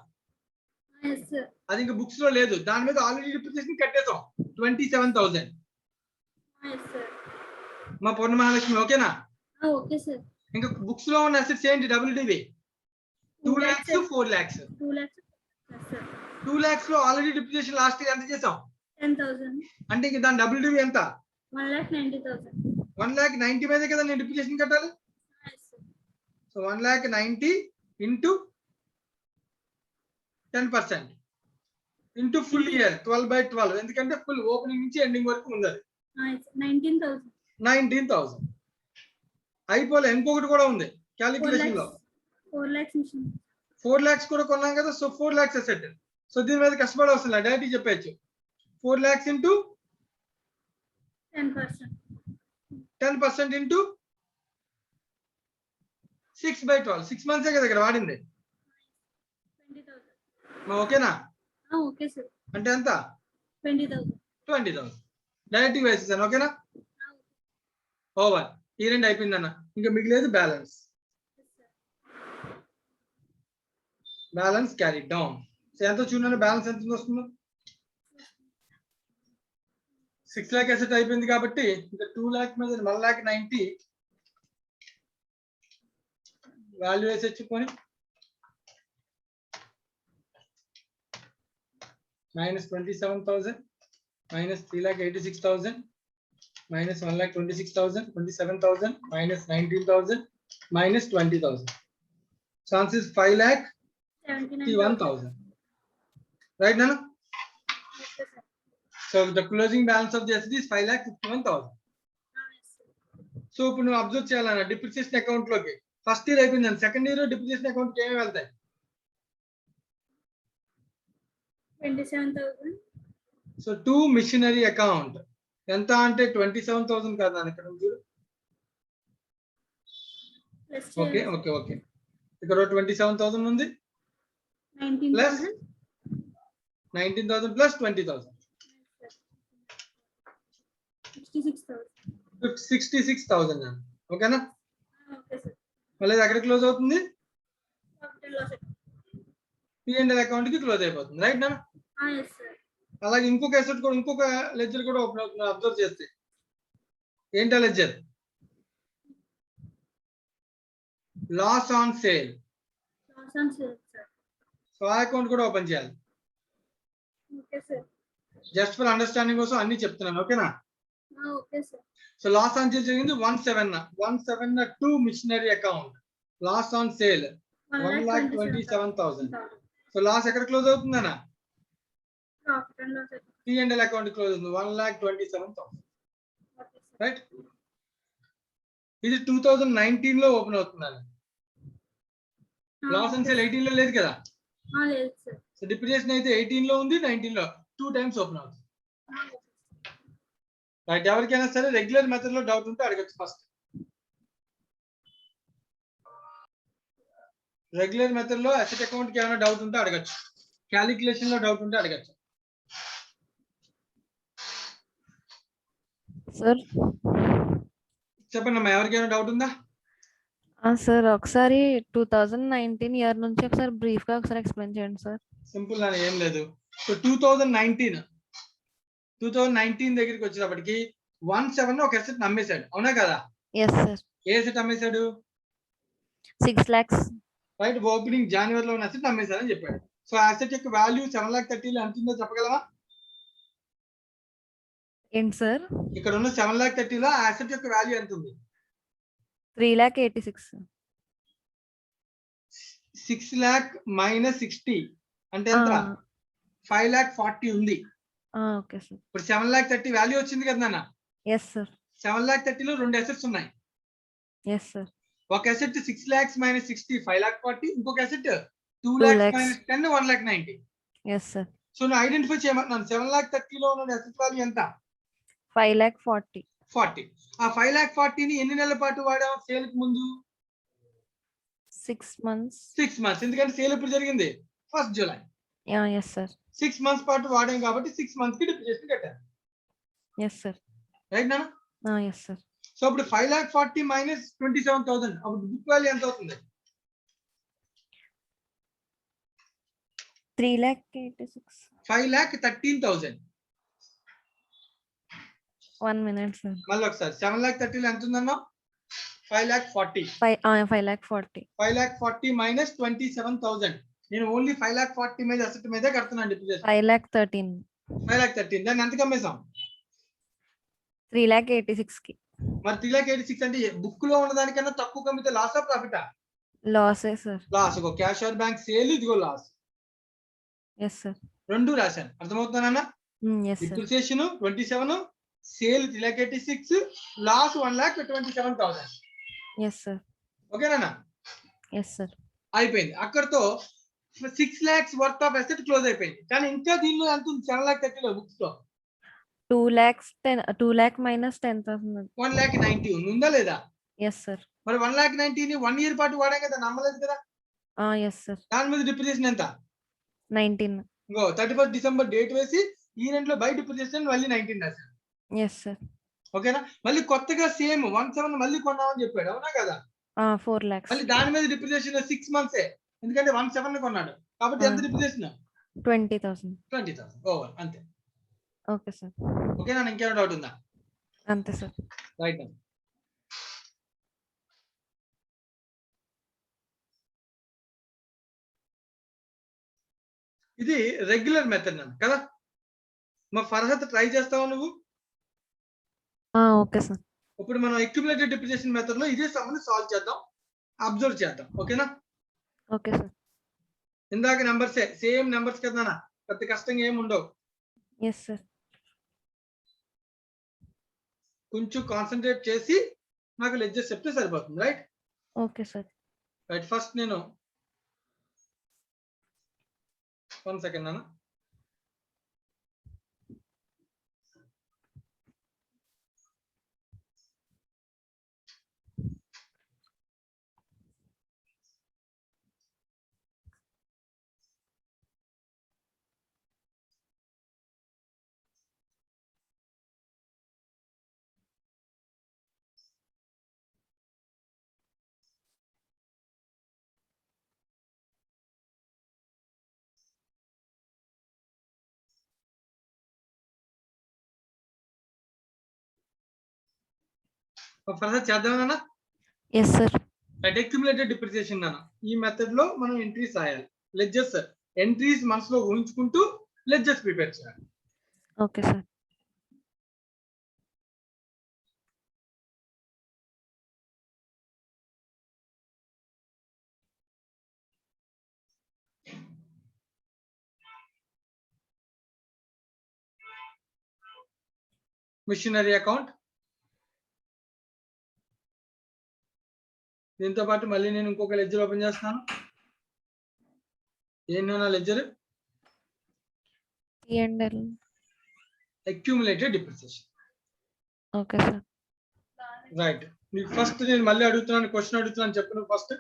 Yes sir. అది ఇంకా బుక్స్ లో లేదు. దాని మీద ఆల్రెడీ డిప్రిసియేషన్ కట్టేసాం 27,000. Yes sir. మా పూర్ణ మహాలక్ష్మి ఓకేనా. Okay sir. ఇంకా బుక్స్ లో ఉన్న అసెట్స్ ఏంటి WDV 2 lakhs 4 lakhs. 2 lakhs. Yes sir. 2 lakhs లో ఆల్రెడీ డిప్రిసియేషన్ లాస్ట్ ఇయర్ ఎంత చేసాం 10,000. అంటే ఇంకా దాని WDV ఎంత 1,90,000. 1,90,000 మీదే కదా నేను డిప్రిసియేషన్ కట్టాలి. Yes sir. So 1,90,000 into 10% into full year 12/12 ఎందుకంటే ఫుల్ ఓపెనింగ్ నుంచి ఎండింగ్ వరకు ఉంది. 19,000. 19,000 అయిపోలే. ఇంకొకటి కూడా ఉంది క్యాలిక్యులేషన్ లో 4 lakhs మిషన్. 4 lakhs కూడా కొన్నాం కదా. So 4 lakhs asset. సో దీని మీద కష్టపడి వస్తుంది డైరెక్ట్ చెప్పచ్చు. 4 lakhs ఇంటూ 10%. 10% ఇంటూ 6/12 6 months కదా ఇక్కడ వాడింది. 20,000. ఓకేనా. Okay sir. అంటే ఎంత 20,000. 20,000 డైరెక్ట్ వేసేసాను. ఓకేనా. ఓవర్ ఈ రెండు అయిపోయిందన్న. ఇంకా మిగిలేదు balance. Balance carry down. So ఎంత చూడండి బ్యాలెన్స్ ఎంత వస్తుందో 6 lakh అసెట్ అయిపోయింది కాబట్టి ఇంకా 2 lakh మీద 1,90,000 వాల్యూ వేసి వచ్చుకొని -27,000 -3,86,000 minus 1,26,000, 27,000, minus 19,000, minus 20,000. So answer is 5,51,000. Right, Nana? So the closing balance of the asset is 5,51,000. So ఇప్పుడు నువ్వు అబ్జర్వ్ చేయాలన్న డిప్రిసియేషన్ అకౌంట్ లోకి ఫస్ట్ ఇయర్ అయిపోయిందండి, సెకండ్ ఇయర్ డిప్రిసియేషన్ అకౌంట్ కి ఏమి వెళ్తాయి? 27,000. సో టు మిషనరీ అకౌంట్ ఎంత అంటే 27,000 కదా ఇక్కడ చూడు. Plus ఓకే ఓకే ఓకే, ఇక్కడ 27,000 ఉంది, 19,000. 19,000 ప్లస్ 20,000, 66,000. 66,000 అండి. ఓకేనా? Okay, sir. మళ్ళీ ఇది ఎక్కడ క్లోజ్ అవుతుంది? Profit and loss account. P&L account కి క్లోజ్ అయిపోతుంది. రైట్ నా? Yes, sir. అలాగే ఇంకొక అసెట్ కూడా, ఇంకొక లెడ్జర్ కూడా ఓపెన్ అవుతుంది. అబ్జర్వ్ చేస్తే ఏంటా ledger? Loss on sale. Loss on sales, sir. So ఆ అకౌంట్ కూడా ఓపెన్ చేయాలి. Okay, sir. Just for understanding కోసం అన్ని చెప్తున్నాను. ఓకేనా? Okay, sir. So loss on sale జరిగింది 17 to machinery account. Loss on sale 1,27,000. So loss ఎక్కడ క్లోజ్ అవుతుందన్నా? Profit and loss account. P&L account close అవుతుంది 1,27,000. Okay, sir. రైట్? ఇది 2019 లో ఓపెన్ అవుతుందండి. లాస్ ఆన్ సేల్ 18 లో లేదు కదా. లేదు, sir. సో డిప్రిసియేషన్ అయితే 18 లో ఉంది, 19 లో 2 టైమ్స్ ఓపెన్ అవుతుంది. రైట్? ఎవరికైనా సరే రెగ్యులర్ మెథడ్ లో డౌట్ ఉంటే అడగచ్చు. ఫస్ట్ రెగ్యులర్ మెథడ్ లో అసెట్ అకౌంట్ కి ఏమైనా డౌట్ ఉంటే అడగచ్చు, క్యాలిక్యులేషన్ లో డౌట్ ఉంటే అడగచ్చు. సార్ చెప్పండి అమ్మా, ఎవరికైనా డౌట్ ఉందా? సార్ ఒకసారి 2019 ఇయర్ నుంచి ఒకసారి బ్రీఫ్ గా ఒకసారి ఎక్స్ప్లెయిన్ చేయండి సార్. సింపుల్ అని ఏం లేదు. సో 2019 దగ్గరికి వచ్చేటప్పటికి 17 ఒక అసెట్ అమ్మేశాడు, అవునా కదా? Yes sir. ఏ అసెట్ అమ్మేశాడు? 6 lakhs. రైట్? ఓపెనింగ్ జనవరిలో ఉన్న అసెట్ అమ్మేశాడని చెప్పాడు. సో అసెట్ యొక్క వాల్యూ 7,30,000 ఎంత ఉందో చెప్పగలవా? ఏంటి సార్? ఇక్కడ ఉన్న 7,30,000 ఆ అసెట్ యొక్క వాల్యూ ఎంత ఉంది? 3,86,000. 6 lakh మైనస్ 60 అంటే ఎంత? 5,40,000 ఉంది. Okay sir. ఇప్పుడు 7,30,000 వాల్యూ వచ్చింది కదా నాన్న. Yes sir. 7,30,000లో 2 అసెట్స్ ఉన్నాయి. Yes sir. ఒక అసెట్ 6 lakhs మైనస్ 60 5,40,000, ఇంకొక asset 2 2 lakhs lakhs. Minus 10 1,90,000. Yes sir. So నువ్వు ఐడెంటిఫై చేయమంటున్నాను 7,30,000లో ఉన్న అసెట్ వాల్యూ ఎంత? 5,40,000. 40. ఆ 5,40,000ని ఎన్ని నెలల పాటు వాడాం సేల్ కి ముందు? 6 months. 6 months. ఎందుకంటే సేల్ ఎప్పుడు జరిగింది? 1st July. Yes sir. 6 months పాటు వాడాం కాబట్టి 6 months కి డిప్రిసియేషన్ కట్టాను. Yes sir. రైట్ నాన్న? Yes sir. సో ఇప్పుడు 5,40,000 మైనస్ 27,000 అప్పుడు బుక్ వాల్యూ ఎంత అవుతుంది? 3,86,000. 5,13,000. 1 minute సార్. మళ్ళీ ఒకసారి 7,30,000 ఎంత ఉందన్నా? 5,40,000. 5,40,000. 5,40,000 మైనస్ 27,000. నేను ఓన్లీ 5,40,000 మీద అసెట్ మీదే కడుతున్నాను డిప్రిసియేషన్. 5,13,000. 5,13,000. దాన్ని ఎంత కమ్మేసాం? 3,86,000కి. మరి 3,86,000 అంటే బుక్ లో ఉన్న దానికన్నా తక్కువ కమ్మితే లాస్ ఆ ప్రాఫిటా? లాసే సార్. లాస్. ఒక క్యాష్ ఆర్ బ్యాంక్ సేల్, ఇదిగో లాస్. Yes sir. రెండు రాశాను. అర్థమవుతుందన్నా? Yes sir. Depreciation 27, sale 3,86,000, loss 1,27,000. Yes sir. ఓకేనా? Yes sir. అయిపోయింది. అక్కడతో 6 lakhs worth of asset close అయిపోయింది. కానీ ఇంకా దీనిలో ఎంత ఉంది? 7,30,000 బుక్స్ లో 2 lakh minus 10,000. 1,90,000 ఉందా లేదా? Yes sir. మరి 1,90,000ని 1 year పాటు వాడాం కదా, నమ్మలేదు కదా. Yes sir. దాని మీద డిప్రిసియేషన్ ఎంత? 19. ఇంకో 31st December డేట్ వేసి ఈ రెండులో బై డిప్రిసియేషన్ మళ్ళీ 19 రాశాను. Yes sir. ఓకేనా? మళ్ళీ కొత్తగా సేమ్ 17 మళ్ళీ కొన్నామని చెప్పాడు, అవునా కదా? 4 lakhs. మళ్ళీ దాని మీద డిప్రిసియేషన్ 6 months ఎందుకంటే 17 కొన్నాడు కాబట్టి ఎంత డిప్రిసియేషన్? 20,000. 20,000 ఓవర్. అంతే. Okay sir. ఓకేనా? ఇంకేమైనా డౌట్ ఉందా? అంతే సార్. రైట్. ఇది రెగ్యులర్ మెథడ్ కదా. మా ఫర్హత్ ట్రై చేస్తావా నువ్వు? Okay sir. ఇప్పుడు మనం అక్యుములేటెడ్ డిప్రిసియేషన్ మెథడ్ లో ఇదే సమ్ ని సాల్వ్ చేద్దాం, అబ్జర్వ్ చేద్దాం. ఓకేనా? Okay sir. ఇందాక నెంబర్సే సేమ్ నెంబర్స్ కదా నాన్న, పెద్ద కష్టంగా ఏమి ఉండవు. Yes sir. కొంచెం కాన్సన్ట్రేట్ చేసి నాకు లెడ్జెస్ చెప్తే సరిపోతుంది. Right okay sir. Right first నేను 1 సెకండ్ నాన్న. ఫర్దర్ చేద్దాం నాన్న. Yes sir. Right accumulated depreciation నాన్న, ఈ మెథడ్ లో మనం ఎంట్రీస్ రాయాలి. లెడ్జెస్ ఎంట్రీస్ మనసులో ఊహించుకుంటూ లెడ్జెస్ ప్రిపేర్ చేయాలి. Okay sir. మిషనరీ అకౌంట్, దీంతో పాటు మళ్ళీ నేను ఇంకొక లెడ్జర్ ఓపెన్ చేస్తాను. ఏంటన్నా ledger? P&L. Accumulated depreciation. Okay sir. Right, మీకు ఫస్ట్ నేను మళ్ళీ అడుగుతున్నాను, క్వశ్చన్ అడుగుతున్నాను. చెప్పు నువ్వు ఫస్ట్.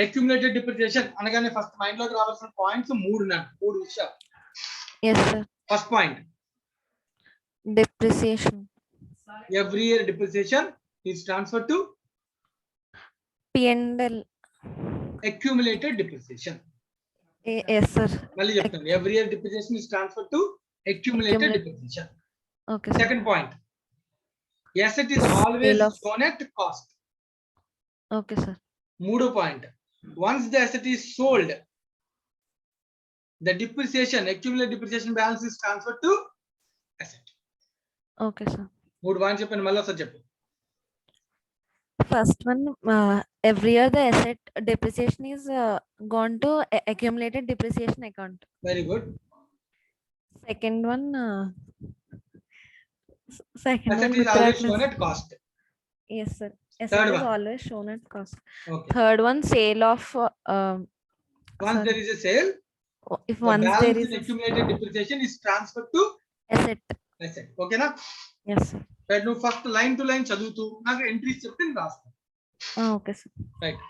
అక్యుములేటెడ్ డిప్రిసియేషన్ అనగానే ఫస్ట్ మైండ్ లోకి రావాల్సిన పాయింట్స్ 3 విషయాలు. Yes sir. First point, Depreciation. Every year depreciation is transfer to P&L. Accumulated depreciation. Yes sir. మళ్ళీ చెప్తాను, every year depreciation is transfer to accumulated depreciation. Okay sir. Second point, asset is always Sale of- shown at cost. Okay sir. మూడో point, once the asset is sold, the depreciation, accumulated depreciation balance is transferred to asset. Okay sir. 3 points చెప్పండి, మళ్ళీ ఒకసారి చెప్పు. First one, every year the asset depreciation is gone to accumulated depreciation account. Very good. Second one, second Asset one is always Mitra shown plus- at cost. Yes sir. Third Asset is one. always shown at cost. Okay. Third one, sale of Once sorry. there is a sale, If the once there balance is in a accumulated depreciation is transferred to asset. asset. ఓకేనా? Yes sir. Right, నువ్వు first line to line చదువుతూ నాకు entries చెప్తే నేను రాస్తాను. Okay sir. Right,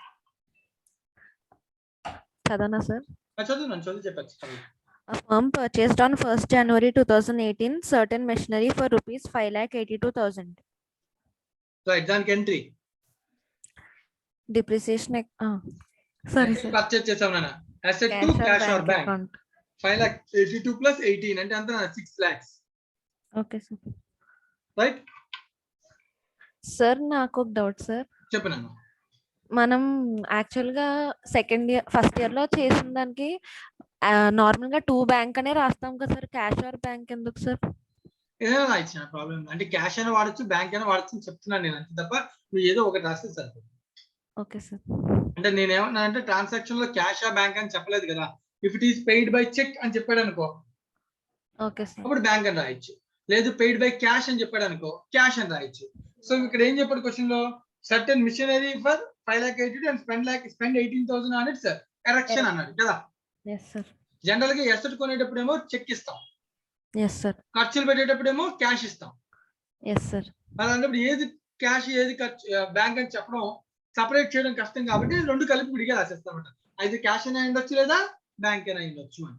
చదవనా sir? చదువు చెప్పచ్చు. A firm purchased on 1st January 2018 certain machinery for rupees 5,82,000. Right, దానికి entry Depreciation. Sorry sir. Purchase చేసాం నాన్న. Asset to cash or bank. 5,82 plus 18 అంటే అంత 6 lakhs. Okay sir. Right, sir నాకు ఒక డౌట్ సార్. చెప్పు నాన్న. మనం యాక్చువల్ గా సెకండ్ ఇయర్ ఫస్ట్ ఇయర్ లో చేసిన దానికి నార్మల్ గా 2 బ్యాంక్ అనే రాస్తాం కదా సార్, క్యాష్ ఆర్ బ్యాంక్ ఎందుకు సార్? ఏదైనా ఇచ్చిన ప్రాబ్లం అంటే క్యాష్ అయినా వాడచ్చు, బ్యాంక్ అయినా వాడచ్చు అని చెప్తున్నాను నేను, అంతే తప్ప నువ్వు ఏదో ఒకటి రాస్తే సరిపోతుంది. Okay sir. అంటే నేను ఏమన్నా అంటే ట్రాన్సాక్షన్ లో క్యాష్ ఆ బ్యాంక్ అని చెప్పలేదు కదా. If it is paid by cheque అని చెప్పాడు అనుకో, ఓకే సార్. అప్పుడు బ్యాంక్ అని రాయొచ్చు. లేదు పెయిడ్ బై క్యాష్ అని చెప్పాడు అనుకో, క్యాష్ అని రాయొచ్చు. సో ఇక్కడ ఏం చెప్పాడు క్వశ్చన్ లో, certain machinery for 5,82 and spend 18,000 on its erection అన్నాడు కదా. Yes sir. జనరల్ గా ఎసెట్ కొనేటప్పుడేమో చెక్ ఇస్తాం, ఎస్ సార్. ఖర్చులు పెట్టేటప్పుడేమో క్యాష్ ఇస్తాం. Yes sir. అలాంటప్పుడు ఏది క్యాష్ ఏది ఖర్చు బ్యాంక్ అని చెప్పడం సపరేట్ చేయడం కష్టం కాబట్టి 2 కలిపి విడిగా రాసేస్తామట. అయితే క్యాష్ అయినా ఉండొచ్చు లేదా బ్యాంక్ అయినా ఉండొచ్చు అని.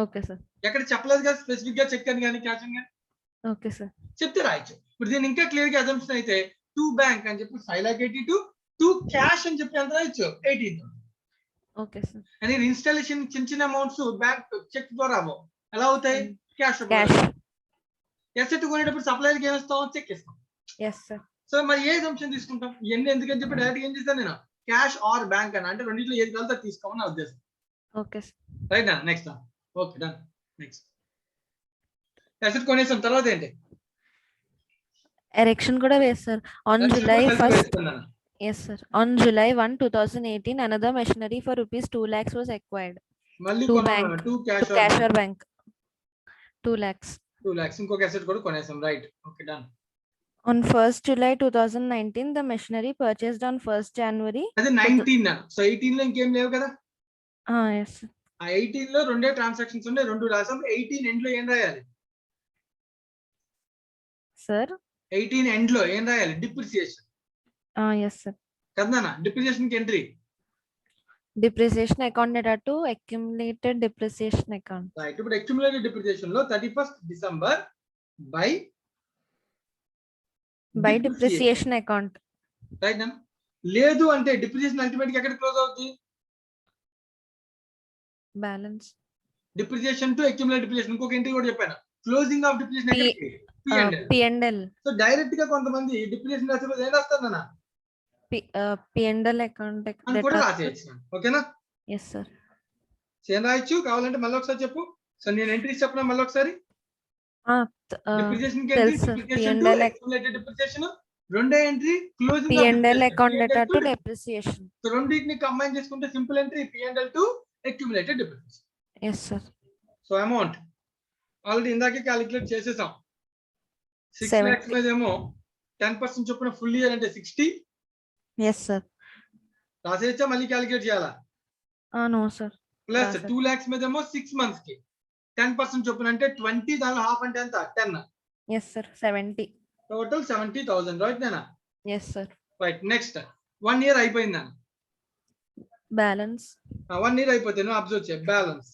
Okay sir. ఎక్కడ చెప్పలేదు కదా స్పెసిఫిక్ గా చెక్ అని కానీ క్యాష్ అని కానీ. Okay sir. చెప్తే రాయొచ్చు. ఇప్పుడు దీన్ని ఇంకా క్లియర్ గా అజంప్షన్ అయితే 2 బ్యాంక్ అని చెప్పి 5,82, 2 క్యాష్ అని చెప్పి ఎంత రాయొచ్చు 18,000. Okay sir. అని ఇన్స్టాలేషన్ చిన్న అమౌంట్స్ బ్యాంక్ చెక్ ద్వారా ఎలా అవుతాయి, క్యాష్. క్యాష్. ఎసెట్ కొనేటప్పుడు సప్లైర్కి ఏమిస్తాం, చెక్ ఇస్తాం. Yes sir. సో మరి ఏ అజంప్షన్ తీసుకుంటాం, ఇవన్నీ ఎందుకని చెప్పి డైరెక్ట్ ఏం చేస్తాను నేను, క్యాష్ ఆర్ బ్యాంక్ అని అంటే రెండింటిలో ఏది కలితే తీసుకోమని నా ఉద్దేశం. Okay sir. రైట్ నా next. Okay done. Next asset కొనేసాం, తర్వాత ఏంటి? ఎరెక్షన్ కూడా వేస్తారు. ఆన్ Correction జులై కూడా కలిపి ఫస్ట్ వేస్తున్నాను. yes sir, on July 1 2018 another machinery for rupees 2 lakhs was acquired మళ్ళీ to కొన్నాను bank, 2 to cash cash or bank 2 lakhs. 2 lakhs ఇంకొక అసెట్ కూడా కొనేసాం. Right, okay done. On 1st July 2019 the machinery purchased on 1st January. అదే 19 so 18 లో ఇంకేం లేవు కదా. Yes sir. ఆ 18 లో రెండే ట్రాన్సాక్షన్స్ ఉన్నాయి, రెండు రాసాం. 18 ఎండ్ లో ఏం రాయాలి? Sir. 18 ఎండ్ లో ఏం రాయాలి? డిప్రిసియేషన్. Yes sir. కదా, డిప్రిసియేషన్ కి entry. Depreciation account data to accumulated depreciation account. Right, ఇప్పుడు అక్యుములేటెడ్ డిప్రిసియేషన్ లో 31st December by depreciation account. Right నా? లేదు అంటే డిప్రిసియేషన్ అల్టిమేట్ గా ఎక్కడ క్లోజ్ అవుతుంది? Balance. Depreciation to accumulated depreciation. ఇంకొక ఎంట్రీ కూడా చెప్పాను, క్లోజింగ్ ఆఫ్ డిప్రిసియేషన్ ఎక్కడికి? P&L. సో డైరెక్ట్ గా కొంతమంది డిప్రిసియేషన్ రాసేది ఏం రాస్తారు నాన్న? P&L account అని కూడా data. రాసేయచ్చు. ఓకేనా? Yes sir. ఏం రాయొచ్చు? కావాలంటే మళ్ళీ ఒకసారి చెప్పు. సో నేను ఎంట్రీస్ చెప్పిన మళ్ళీ ఒకసారి. డిప్రిసియేషన్ కి ఎంట్రీ, తెలుసు. Depreciation to P&L accumulated depreciation. రెండో entry closing of P&L depreciation. account data P&L to to- depreciation. So రెండింటిని కంబైన్ చేసుకుంటే simple entry P&L to accumulated depreciation. Yes sir. So amount already ఇందాకే calculate చేసేసాం. 6 70. lakhs మీద ఏమో 10% చొప్పున full year అంటే 60 Yes sir. రాసేయచ్చా, మళ్ళీ క్యాలిక్యులేట్ చేయాలా? No sir. ప్లస్ రాసేయచ్చు. 2 lakhs మీద ఏమో 6 months కి 10% చొప్పున అంటే 20, దానిలో హాఫ్ అంటే ఎంత? 10. Yes sir. 70. టోటల్ 70,000. రైట్ నేనా? Yes sir. Right, next 1 year అయిపోయిందా? Balance. 1 year అయిపోతే నువ్వు అబ్జర్వ్ చేయ balance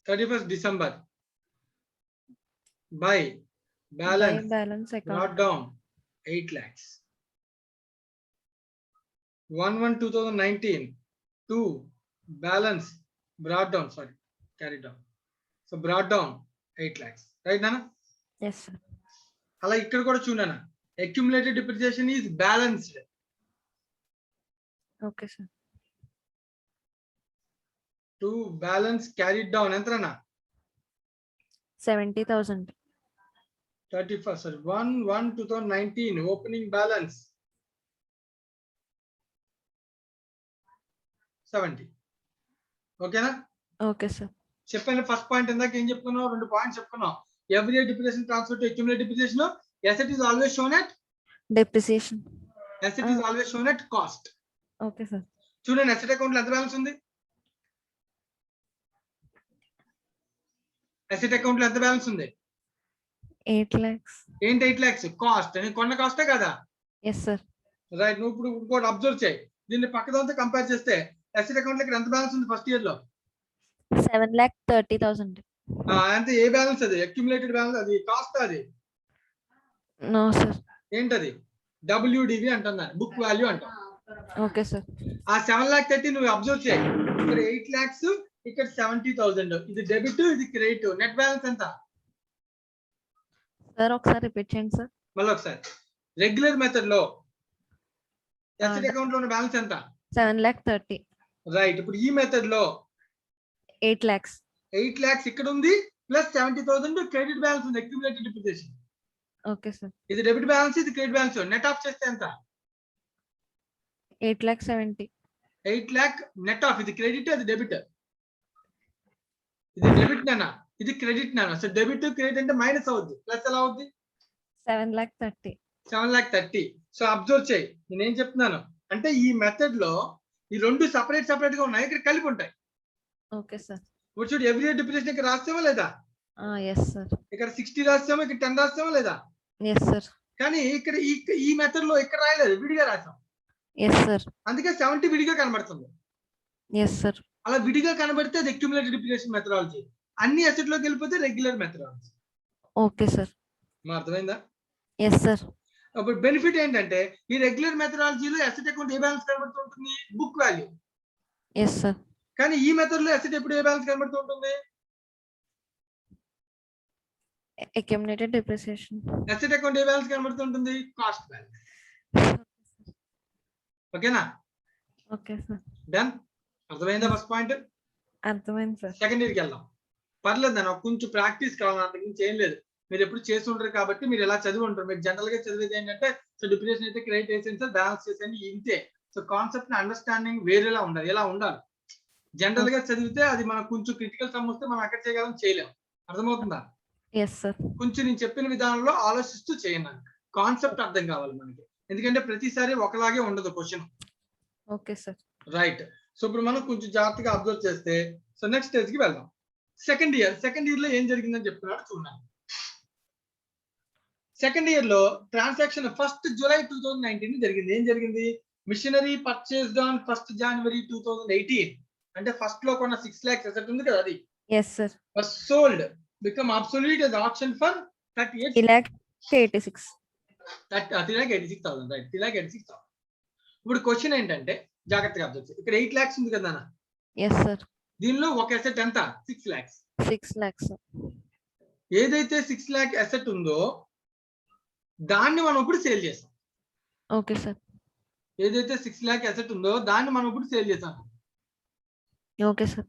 31st December by By balance balance account. brought down 8 lakhs. 1/1/2019 to balance brought down, sorry, carried down. So brought down 8 lakhs. Right Nana? Yes sir. అలా ఇక్కడ కూడా చూడనా, accumulated depreciation is balanced. Okay sir. To balance carried down ఎంతనా? 70,000. 31st, sorry, 1/1/2019 opening balance 70. ఓకేనా? Okay sir. చెప్పాను first point ఇందాక ఏం చెప్పుకున్నాం? 2 పాయింట్స్ చెప్పుకున్నాం. Every depreciation transfer to accumulated depreciation. Asset is always shown at Depreciation. Asset is always shown at cost. Okay sir. చూడండి asset account లో ఎంత balance ఉంది? అసెట్ అకౌంట్ లో ఎంత బ్యాలెన్స్ ఉంది? 8 lakhs. ఏంటి 8 lakhs? కాస్ట్. నేను కొన్న కాస్టే కదా. Yes sir. రైట్, నువ్వు ఇప్పుడు ఇంకోటి అబ్జర్వ్ చేయి. దీన్ని పక్కదంతా కంపేర్ చేస్తే అసెట్ అకౌంట్ లో ఇక్కడ ఎంత బ్యాలెన్స్ ఉంది ఫస్ట్ ఇయర్ లో? 7,30,000. అంటే ఏ బ్యాలెన్స్ అది? అక్యుములేటెడ్ బ్యాలెన్స్, అది కాస్ట్. అది No sir. ఏంటది? WDV అంటున్నాను, బుక్ వాల్యూ అంటాం. Okay sir. ఆ 7,30,000 నువ్వు అబ్జర్వ్ చేయి. ఇక్కడ 8 lakhs, ఇక్కడ 70,000. ఇది డెబిట్, ఇది క్రెడిట్. నెట్ బ్యాలెన్స్ ఎంత? Sir ఒకసారి రిపీట్ చేయండి సార్. మళ్ళీ ఒకసారి. రెగ్యులర్ మెథడ్ లో అసెట్ అకౌంట్ లో ఉన్న బ్యాలెన్స్ ఎంత? 7,30,000. రైట్, ఇప్పుడు ఈ మెథడ్ లో 8 lakhs. 8 lakhs ఇక్కడ ఉంది, ప్లస్ 70,000 క్రెడిట్ బ్యాలెన్స్ ఉంది, అక్యుములేటెడ్ డిప్రిసియేషన్. Okay sir. ఇది డెబిట్ బ్యాలెన్స్, ఇది క్రెడిట్ బ్యాలెన్స్. నెట్ ఆఫ్ చేస్తే ఎంత? 8,70,000. 8 lakh నెట్ ఆఫ్. ఇది క్రెడిట్, అది డెబిట్. ఇది డెబిట్ నానా, ఇది క్రెడిట్ నానా. సో డెబిట్ క్రెడిట్ అంటే మైనస్ అవుద్ది, ప్లస్ ఎలా అవుద్ది? 7,30,000. 7,30,000. సో అబ్జర్వ్ చేయి, నేనేం చెప్తున్నాను అంటే ఈ మెథడ్ లో ఈ రెండు సపరేట్ గా ఉన్నాయి, ఇక్కడ కలిపి ఉంటాయి. Okay sir. ఇప్పుడు చూడు, ఎవ్రీ ఇయర్ డిప్రిసియేషన్ ఇక్కడ రాస్తామా లేదా? Yes sir. ఇక్కడ 60 రాస్తామా, ఇక్కడ 10 రాస్తామా లేదా? Yes sir. కానీ ఇక్కడ ఈ మెథడ్ లో ఇక్కడ రాయలేదు, విడిగా రాసాం. Yes sir. అందుకే 70 విడిగా కనబడుతుంది. Yes sir. అలా విడిగా కనబడితే అది అక్యుములేటెడ్ డిప్రిసియేషన్ మెథడాలజీ. అన్ని అసెట్ లోకి వెళ్ళిపోతే రెగ్యులర్ మెథడాలజీ. Okay sir. అర్థమైందా? Yes sir. అప్పుడు బెనిఫిట్ ఏంటంటే ఈ రెగ్యులర్ మెథడాలజీలో అసెట్ అకౌంట్ ఏ బ్యాలెన్స్ కనబడుతుంటుంది? Book value. Yes sir. కానీ ఈ మెథడ్ లో అసెట్ ఎప్పుడు ఏ బ్యాలెన్స్ కనబడుతుంటుంది? Accumulated depreciation. అసెట్ అకౌంట్ ఏ బ్యాలెన్స్ కనబడుతుంటుంది? Cost balance. ఓకేనా? Okay sir. డన్. అర్థమైందా ఫస్ట్ పాయింట్? అర్థమైంది సార్. సెకండ్ ఇయర్కి వెళ్దాం. పర్లేదు నాకు కొంచెం ప్రాక్టీస్ కావాలి, అంతకుమించి ఏం లేదు. మీరు ఎప్పుడు చేసి ఉంటారు కాబట్టి మీరు ఎలా చదివి ఉంటారు. మీరు జనరల్ గా చదివేది ఏంటంటే సో డిప్రిసియేషన్ అయితే క్రెడిట్ చేసేది సార్, బ్యాలెన్స్ చేసేది ఇంతే. సో కాన్సెప్ట్ అండర్స్టాండింగ్ వేరేలా ఉండాలి, ఎలా ఉండాలి. జనరల్ గా చదివితే అది మనకు కొంచెం క్రిటికల్ సమ్ వస్తే మనం అక్కడ చేయగలం, చేయలేం. అర్థమవుతుందా? Yes sir. కొంచెం నేను చెప్పిన విధానంలో ఆలోచిస్తూ చేయండి. కాన్సెప్ట్ అర్థం కావాలి మనకి, ఎందుకంటే ప్రతిసారి ఒకలాగే ఉండదు question. Okay sir. Right. So ఇప్పుడు మనం కొంచెం జాగ్రత్తగా అబ్జర్వ్ చేస్తే సో నెక్స్ట్ స్టేజ్ కి వెళ్దాం. సెకండ్ ఇయర్ లో ఏం జరిగిందని చెప్తున్నాడు చూడండి. సెకండ్ ఇయర్ లో ట్రాన్సాక్షన్ 1st July 2019 జరిగింది. ఏం జరిగింది? Machinery purchased on 1st January 2018. అంటే ఫస్ట్ లో కొన్న 6 lakhs అసెట్ ఉంది కదా, అది yes sir. was sold, become obsolete as auction for 38 3,86,000. 3,86,000. Right, 3,86,000. ఇప్పుడు క్వశ్చన్ ఏంటంటే జాగ్రత్తగా అబ్జర్వ్ చేయండి. ఇక్కడ 8 lakhs ఉంది కదా, ఎస్ సార్. దీనిలో ఒక అసెట్ ఎంత? 6 lakhs. 6 lakhs. ఏదైతే 6 lakh అసెట్ ఉందో దాన్ని మనం ఇప్పుడు సేల్ చేసాం. Okay sir. ఏదైతే 6 lakh అసెట్ ఉందో దాన్ని మనం ఇప్పుడు సేల్ చేసాం. Okay sir.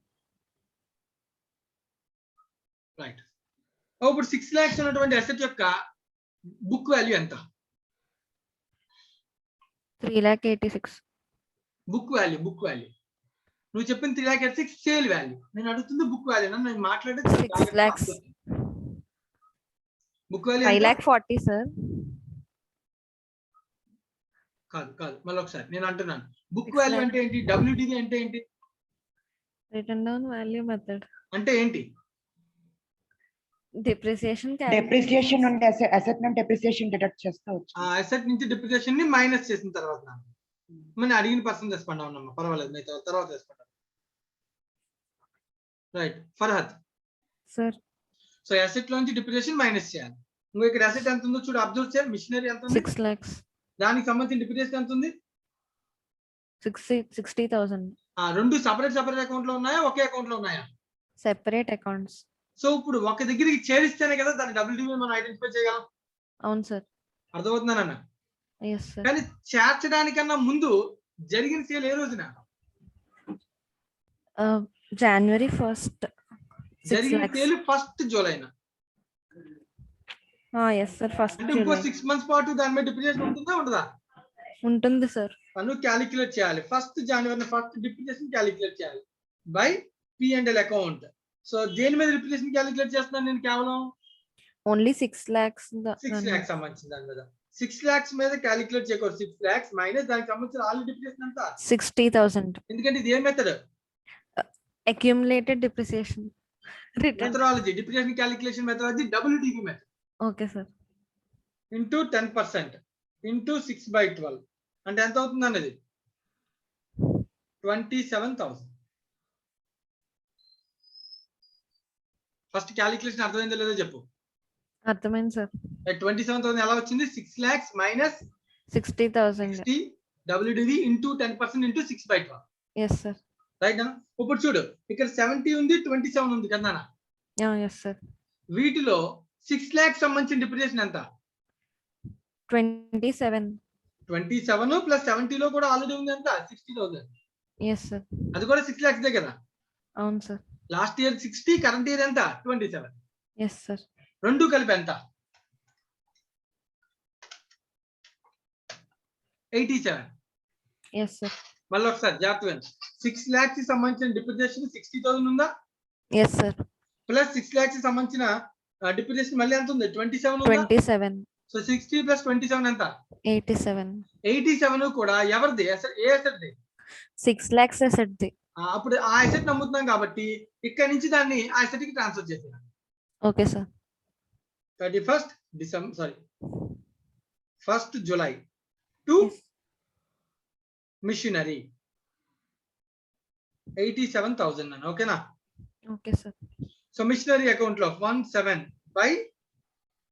రైట్. ఇప్పుడు 6 lakhs ఉన్నటువంటి అసెట్ యొక్క బుక్ వాల్యూ ఎంత? 3,86,000. బుక్ వాల్యూ నువ్వు చెప్పిన 3,86,000 సేల్ వాల్యూ. నేను అడుగుతుంది బుక్ వాల్యూ. నేను మాట్లాడేది 6 lakhs. Book value 5,40,000 sir. కాదు మళ్ళీ ఒకసారి నేను అంటున్నాను. Book 6 value lakh. అంటే ఏంటి? WDV అంటే ఏంటి? Return down value method. అంటే ఏంటి? డిప్రిసియేషన్ నుండి అసెట్ నుండి డిప్రిసియేషన్ డిడక్ట్ చేసుకోవచ్చు. ఆ అసెట్ నుంచి డిప్రిసియేషన్ ని మైనస్ చేసిన తర్వాత మనం అడిగిన పర్సన్ తెసుకున్నా ఉన్నామా, పర్వాలేదు, నేను తర్వాత తెసుకుంటాను. Right. Farhad sir. So asset లోంచి డిప్రిసియేషన్ మైనస్ చేయాలి. ఇంకో ఇక్కడ అసెట్ ఎంత ఉందో చూడు, అబ్జర్వ్ చేయాలి. మిషనరీ ఎంత ఉంది? 6 lakhs. దానికి సంబంధించిన డిప్రిసియేషన్ ఎంత ఉంది? 60,000. రెండు సపరేట్ అకౌంట్ లో ఉన్నాయా, ఒకే అకౌంట్ లో ఉన్నాయా? Separate accounts. సో ఇప్పుడు ఒక దగ్గరికి చేరిస్తేనే కదా దాని WDV మనం ఐడెంటిఫై చేయగలం. అవును సార్. అర్థమవుతుందన్న? Yes sir. కానీ చేర్చడానికన్నా ముందు జరిగిన సేల్ ఏ రోజున? January 1st. జరిగిన sale 1st July. Yes sir. First అంటే ఇంకో 6 months పాటు దాని మీద డిప్రిసియేషన్ ఉంటుందా, ఉండదా? ఉంటుంది సార్. తను క్యాలిక్యులేట్ చేయాలి. 1st January first depreciation calculate చేయాలి బై P&L అకౌంట్. సో దేని మీద డిప్రిసియేషన్ క్యాలిక్యులేట్ చేస్తున్నాను నేను? కేవలం ఓన్లీ 6 lakhs. 6 lakhs సంబంధించిన దాని మీద 6 lakhs మీద క్యాలిక్యులేట్ చేయకూడదు. 6 lakhs మైనస్ దానికి సంబంధించిన ఆల్ డిప్రిసియేషన్ ఎంత? 60,000. ఎందుకంటే ఇది ఏ method? Accumulated depreciation written methodology. Depreciation calculation methodology WDV method. Okay sir. Into 10% into 6/12 అంటే ఎంత అవుతుంది అనేది? 27,000. ఫస్ట్ క్యాలిక్యులేషన్ అర్థమైందో లేదో చెప్పు. అర్థమైంది సార్. 27,000 ఎలా వచ్చింది? 6 lakhs minus 60,000. 60 WDV into 10% into 6/12. Yes sir. Right. ఇప్పుడు చూడు, ఇక్కడ 70 ఉంది, 27 ఉంది కదా. Yes sir. వీటిలో 6 lakhs సంబంధించిన డిప్రిసియేషన్ ఎంత? 27. 27 ప్లస్ 70 లో కూడా ఆల్రెడీ ఉంది ఎంత? 60,000. Yes sir. అది కూడా 6 lakhs దే కదా. అవును sir. Last year 60, current year ఎంత? 27. Yes sir. రెండు కలిపి ఎంత? 87. Yes sir. మళ్ళీ ఒకసారి జాగ్రత్త. 6 lakhs కి సంబంధించిన డిప్రిసియేషన్ 60,000 ఉందా? Yes sir. ప్లస్ 6 lakhs కి సంబంధించిన డిప్రిసియేషన్ మళ్ళీ ఎంత ఉంది? 27 ఉందా? 27. సో 60 ప్లస్ 27 ఎంత? 87. 87 కూడా ఎవరిది? ఏ అసెట్ ది? 6 lakhs అసెట్ ది. అప్పుడు ఆ అసెట్ నమ్ముతున్నాం కాబట్టి ఇక్కడ నుంచి దాన్ని ఆ అసెట్ కి ట్రాన్స్ఫర్ చేసాం. Okay sir. 1st July to machinery 87,000 అన్న. ఓకేనా? Okay sir. So machinery account లో 17 బై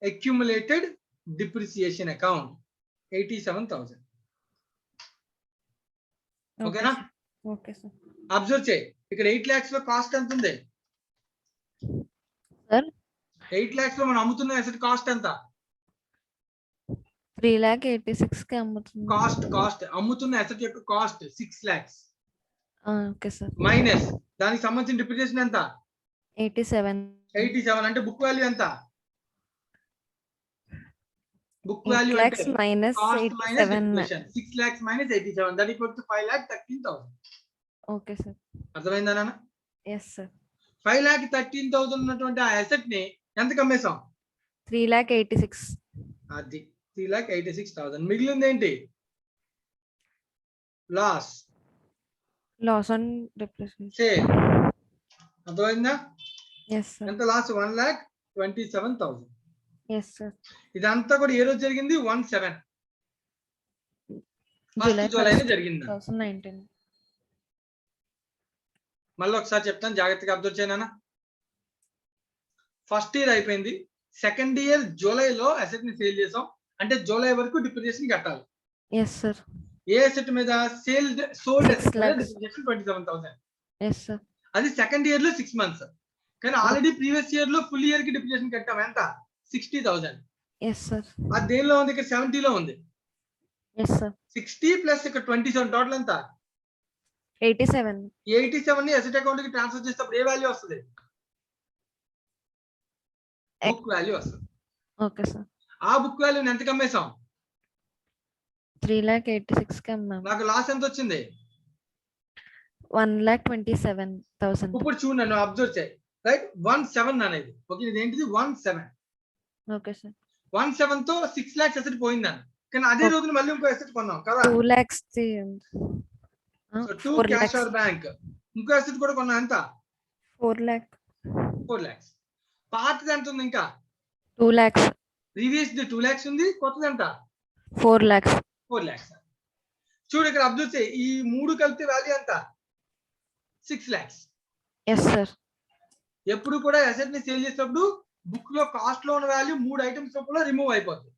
అక్యుములేటెడ్ డిప్రిసియేషన్ అకౌంట్ 87,000. ఓకేనా? Okay sir. అబ్జర్వ్ చేయి, ఇక్కడ 8 lakhs లో కాస్ట్ ఎంత ఉంది? సార్ 8 lakhs లో మనం అమ్ముతున్న అసెట్ కాస్ట్ ఎంత? 3,86,000 కి అమ్ముతుంది. కాస్ట్ అమ్ముతున్న అసెట్ యొక్క cost 6 lakhs okay sir. Minus దానికి సంబంధించిన డిప్రిసియేషన్ ఎంత? 87. 87 అంటే బుక్ వాల్యూ ఎంత? బుక్ 8 వాల్యూ lakhs అంటే minus cost minus 87. Depreciation. 6 lakhs minus 87 that equals to 5,13,000. Okay, sir. అర్థమైందా నాన్న? Yes, sir. 5,13,000 ఉన్నటువంటి ఆ అసెట్ ని ఎంతకు అమ్మేసాం? 3,86,000. అది 3,86,000. మిగిలింది ఏంటి? Loss Loss on depreciation. Sale. అర్థమైందా? Yes, sir. ఎంత లాస్? 1,27,000. Yes, sir. ఇదంతా కూడా ఏ రోజు జరిగింది? 1/7 July జూలైలో 1st, జరిగింది. 2019. మళ్ళీ ఒకసారి చెప్తాను, జాగ్రత్తగా అబ్జర్వ్ చేయనా. ఫస్ట్ ఇయర్ అయిపోయింది, సెకండ్ ఇయర్ జూలైలో అసెట్ ని సేల్ చేసాం, అంటే జూలై వరకు డిప్రిసియేషన్ కట్టాలి. Yes, sir. ఏ అసెట్ మీద? Sold 6 lakhs. Depreciation 27,000. Yes, sir. అది సెకండ్ ఇయర్ లో 6 months. కానీ ఆల్రెడీ ప్రీవియస్ ఇయర్ లో ఫుల్ ఇయర్ కి డిప్రిసియేషన్ కట్టాం. ఎంత? 60,000. Yes, sir. అది దేనిలో ఉంది? ఇక్కడ 70 లో ఉంది. Yes, sir. 60 ప్లస్ ఇక్కడ 27, టోటల్ ఎంత? 87. 87 ని అసెట్ అకౌంట్ కి ట్రాన్స్ఫర్ చేసేటప్పుడు ఏ వాల్యూ వస్తుంది? బుక్ వాల్యూ వస్తుంది. Okay, sir. ఆ బుక్ వాల్యూని ఎంత కమ్మేసాం? 3,86,000 కి అమ్మాం. నాకు లాస్ ఎంత వచ్చింది? 1,27,000. ఇప్పుడు చూడు, నన్ను అబ్జర్వ్ చేయి. రైట్, 1/7 అనేది ఓకే. ఇది ఏంటిది? 1/7. Okay, sir. 1/7 తో 6 lakhs అసెట్ పోయిందని. కానీ అదే రోజున మళ్ళీ ఇంకో అసెట్ కొన్నాం కదా. 2 lakhs. 2 4 cash lakhs. Or bank. ఇంకో అసెట్ కూడా కొన్నాం. ఎంత? 4 lakh. 4 lakhs. పాతది ఎంత ఉంది? ఇంకా 2 lakhs. ప్రీవియస్ 2 lakhs ఉంది, కొత్తది ఎంత? 4 lakhs. 4 lakhs. చూడు ఇక్కడ అబ్జర్వ్ చేయి, ఈ మూడు కలిపి వాల్యూ ఎంత? 6 lakhs. Yes, sir. ఎప్పుడు కూడా అసెట్ ని సేల్ చేసేటప్పుడు బుక్ లో కాస్ట్ లో ఉన్న వాల్యూ 3 items లో రిమూవ్ అయిపోతుంది.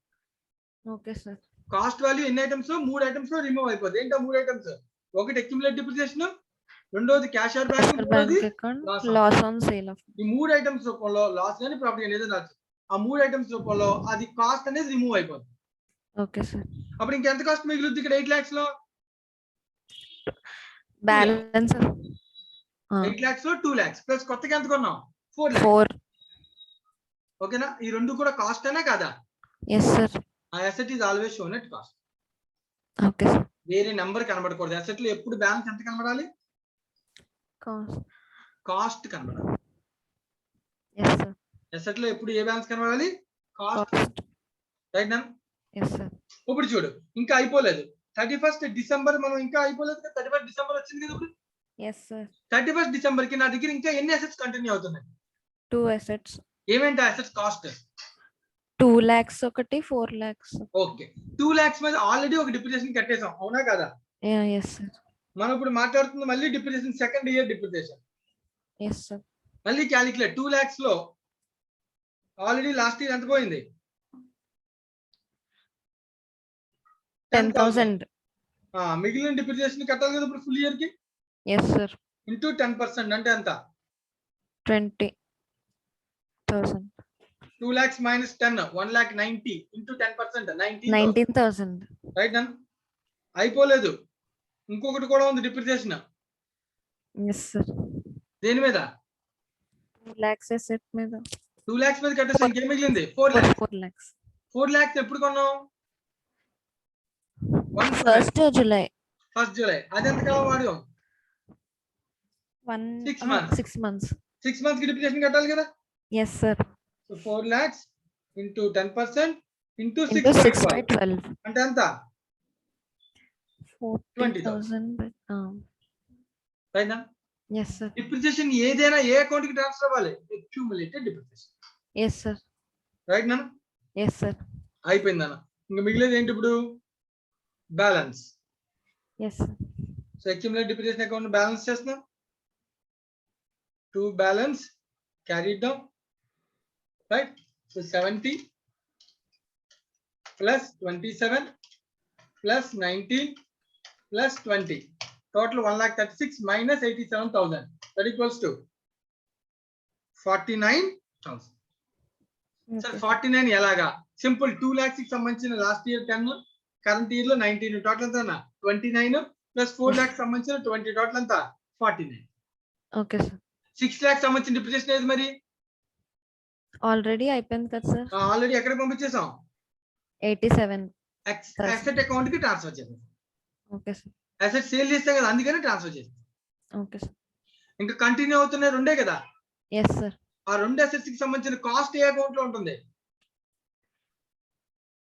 Okay, sir. కాస్ట్ వాల్యూ ఎన్ని ఐటమ్స్? 3 items లో రిమూవ్ అయిపోతుంది. ఏంటో 3 items? ఒకటి అక్యుములేట్ డిప్రిసియేషన్, రెండోది క్యాష్ ఆర్ బ్యాంక్, Bank మూడోది account, loss. loss on sale of. ఈ 3 items రూపంలో లాస్ గానీ ప్రాఫిట్ గానీ ఏదైనా రావచ్చు. ఆ 3 items రూపంలో అది కాస్ట్ అనేది రిమూవ్ అయిపోతుంది. Okay, sir. అప్పుడు ఇంకెంత కాస్ట్ మిగులుద్ది ఇక్కడ? 8 lakhs లో Balance. 8 lakhs లో 2 lakhs ప్లస్ కొత్తగా ఎంత కొన్నాం? 4 lakhs. 4. ఓకేనా? ఈ రెండు కూడా కాస్ట్ అనే కాదా? Yes, sir. ఆ asset is always shown at cost. Okay, sir. వేరే నెంబర్ కనబడకూడదు. అసెట్ లో ఎప్పుడు బ్యాలెన్స్ ఎంత కనబడాలి? Cost. కాస్ట్ కనబడాలి. Yes, sir. అసెట్ లో ఎప్పుడు ఏ బ్యాలెన్స్ కనబడాలి? కాస్ట్. Cost. రైట్ నా? Yes, sir. ఇప్పుడు చూడు, ఇంకా అయిపోలేదు. 31st December మనం ఇంకా అయిపోలేదు కదా. 31st December వచ్చింది కదా ఇప్పుడు. Yes, sir. 31st December కి నా దగ్గర ఇంకా ఎన్ని అసెట్స్ కంటిన్యూ అవుతున్నాయి? 2 assets. ఏమేంటి అసెట్స్ కాస్ట్? 2 lakhs ఒకటి, 4 lakhs. ఓకే, 2 lakhs మీద ఆల్రెడీ ఒక డిప్రిసియేషన్ కట్టేసాం, అవునా కదా? Yeah, yes, sir. మనం ఇప్పుడు మాట్లాడుతుంది మళ్ళీ depreciation, second year depreciation. Yes, sir. మళ్ళీ క్యాలిక్యులేట్. 2 lakhs లో ఆల్రెడీ లాస్ట్ ఇయర్ ఎంత పోయింది? 10,000. మిగిలిన డిప్రిసియేషన్ కట్టాలి కదా ఇప్పుడు ఫుల్ ఇయర్ కి. Yes, sir. ఇంటూ 10% అంటే ఎంత? 20,000. 2 lakhs minus 10, 1,90,000 ఇంటూ 10% 19,000. రైట్ నన్? అయిపోలేదు, ఇంకొకటి కూడా ఉంది డిప్రిసియేషన్. Yes, sir. దేని మీద? 2 lakhs asset మీద. 2 lakhs మీద కట్టేసి ఇంకేం మిగిలింది? 4 lakhs. 4 lakhs. 4 lakhs ఎప్పుడు కొన్నాం? 1st July. 1st July. అది ఎంత కాలం వాడాం? 6 months. 6 months. 6 months కి డిప్రిసియేషన్ కట్టాలి కదా. Yes, sir. So 4 lakhs into 10% into Into 6 by 6/12 12. అంటే ఎంత? 40,000. రైట్ నా? Yes, sir. డిప్రిసియేషన్ ఏదైనా ఏ అకౌంట్ కి ట్రాన్స్ఫర్ అవ్వాలి? Accumulated depreciation. Yes, sir. Right నా? Yes, sir. అయిపోయిందన్న. ఇంకా మిగిలేదు ఏంటి ఇప్పుడు? Balance. Yes, sir. So accumulated depreciation account balance చేస్తున్నాం. To balance carried down, right? So 70 plus 27 plus 19 plus 20, total 1,36,000 minus 87,000, that equals to 49,000. Sir 49 ఎలాగా? Simple. 2 lakhs కి సంబంధించిన లాస్ట్ ఇయర్ 10, కరెంట్ ఇయర్ లో 19, టోటల్ ఎంత? 29 ప్లస్ 4 lakhs సంబంధించిన 20, total ఎంత? 49. Okay, sir. 6 lakhs సంబంధించిన depreciation ఏది మరి? ఆల్రెడీ అయిపోయింది కదా సార్. ఆల్రెడీ ఎక్కడ పంపించేసాం? 87. అసెట్ అకౌంట్ కి ట్రాన్స్ఫర్ చేసాం. Okay sir. అసెట్ సేల్ చేస్తే కదా, అందుకని ట్రాన్స్ఫర్ చేసాం. Okay sir. ఇంకా కంటిన్యూ అవుతున్నాయి రెండే కదా. Yes sir. ఆ రెండు అసెట్స్ కి సంబంధించిన కాస్ట్ ఏ అకౌంట్ లో ఉంటుంది?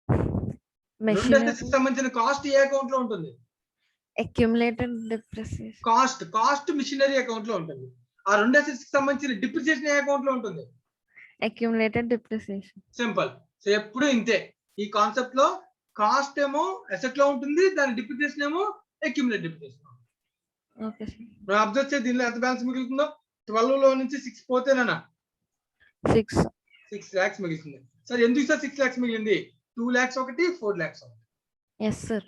రెండు మెషినరీ అసెట్స్ కి సంబంధించిన కాస్ట్ ఏ అకౌంట్ లో ఉంటుంది? Accumulated depreciation. Cost machinery account లో ఉంటుంది. ఆ రెండు అసెట్స్ కి సంబంధించిన డిప్రిసియేషన్ ఏ అకౌంట్ లో ఉంటుంది? Accumulated depreciation. సింపుల్. సో ఎప్పుడు ఇంతే. ఈ కాన్సెప్ట్ లో కాస్ట్ ఏమో అసెట్ లో ఉంటుంది, దాని డిప్రిసియేషన్ ఏమో అక్యుములేటెడ్ డిప్రిసియేషన్. Okay sir. మనం అబ్జర్వ్ చేసి దీనిలో ఎంత బ్యాలెన్స్ మిగులుతుందో 12 లో నుంచి 6 పోతేనా 6. 6 lakhs మిగులుతుంది. సార్ ఎందుకు సార్ 6 lakhs మిగిలింది? 2 lakhs ఒకటి, 4 lakhs ఒకటి. Yes sir.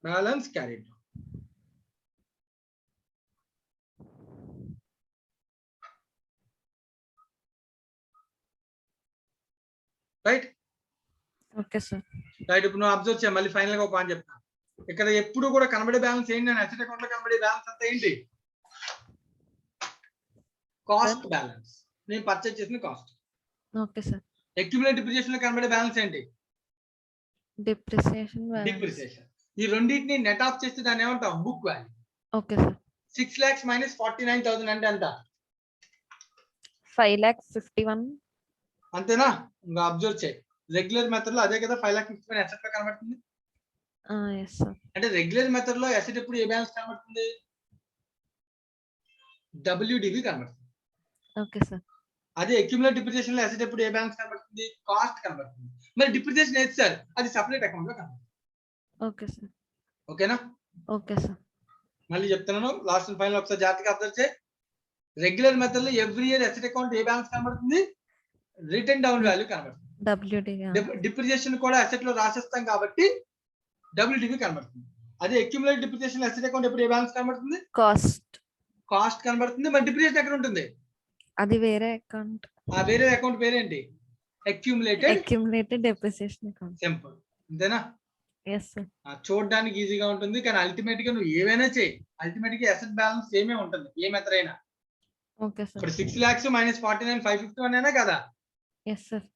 Balance carried. Right okay sir. Right. ఇప్పుడు నువ్వు అబ్జర్వ్ చేయ, మళ్ళీ ఫైనల్ గా ఒక పాయింట్ చెప్తాను. ఇక్కడ ఎప్పుడు కూడా కనబడే బ్యాలెన్స్ ఏంటి? అని అసెట్ అకౌంట్ లో కనబడే బ్యాలెన్స్ అంతా ఏంటి? Cost balance. నేను పర్చేజ్ చేసిన cost. Okay sir. Accumulated depreciation లో కనబడే బ్యాలెన్స్ ఏంటి? డిప్రిసియేషన్. డిప్రిసియేషన్. ఈ రెండింటిని నెట్ ఆఫ్ చేస్తే దాన్ని ఏమంటాం? Book value. Okay sir. 6 lakhs minus 49,000 అంటే ఎంత? 5,51,000. అంతేనా? ఇంకా అబ్జర్వ్ చేయి. రెగ్యులర్ మెథడ్ లో అదే కదా 5,51,000 అసెట్ లో కనబడుతుంది. Yes sir. అంటే రెగ్యులర్ మెథడ్ లో అసెట్ ఎప్పుడు ఏ బ్యాలెన్స్ కనబడుతుంది? WDV కనబడుతుంది. Okay sir. అదే అక్యుములేటెడ్ డిప్రిసియేషన్ లో అసెట్ ఎప్పుడు ఏ బ్యాలెన్స్ కనబడుతుంది? కాస్ట్ కనబడుతుంది. మరి డిప్రిసియేషన్ ఏది సార్? అది సెపరేట్ అకౌంట్ లో కనబడుతుంది. Okay sir. ఓకేనా? Okay sir. మళ్ళీ చెప్తున్నాను, లాస్ట్ అండ్ ఫైనల్ ఒకసారి జాగ్రత్తగా అబ్జర్వ్ చేయి. రెగ్యులర్ మెథడ్ లో ఎవ్రీ ఇయర్ అసెట్ అకౌంట్ ఏ బ్యాలెన్స్ కనబడుతుంది? రిటర్న్ డౌన్ వాల్యూ కనబడుతుంది. WD. డిప్రిసియేషన్ కూడా అసెట్ లో రాసేస్తాం కాబట్టి WDV కనబడుతుంది. అదే అక్యుములేటెడ్ డిప్రిసియేషన్ అసెట్ అకౌంట్ ఎప్పుడు ఏ బ్యాలెన్స్ కనబడుతుంది? కాస్ట్ కనబడుతుంది. మరి డిప్రిసియేషన్ ఎక్కడ ఉంటుంది? అది వేరే అకౌంట్. ఆ వేరే అకౌంట్ పేరేంటి? Accumulated depreciation account. సింపుల్. అంతేనా? Yes sir. చూడడానికి ఈజీగా ఉంటుంది, కానీ అల్టిమేట్ గా నువ్వు ఏవైనా చేయి, అల్టిమేట్ గా అసెట్ బ్యాలెన్స్ సేమే ఉంటుంది ఏ మెథడ్ అయినా. Okay sir. ఇప్పుడు 6 lakhs minus 49, 551 అయినా కదా? Yes sir.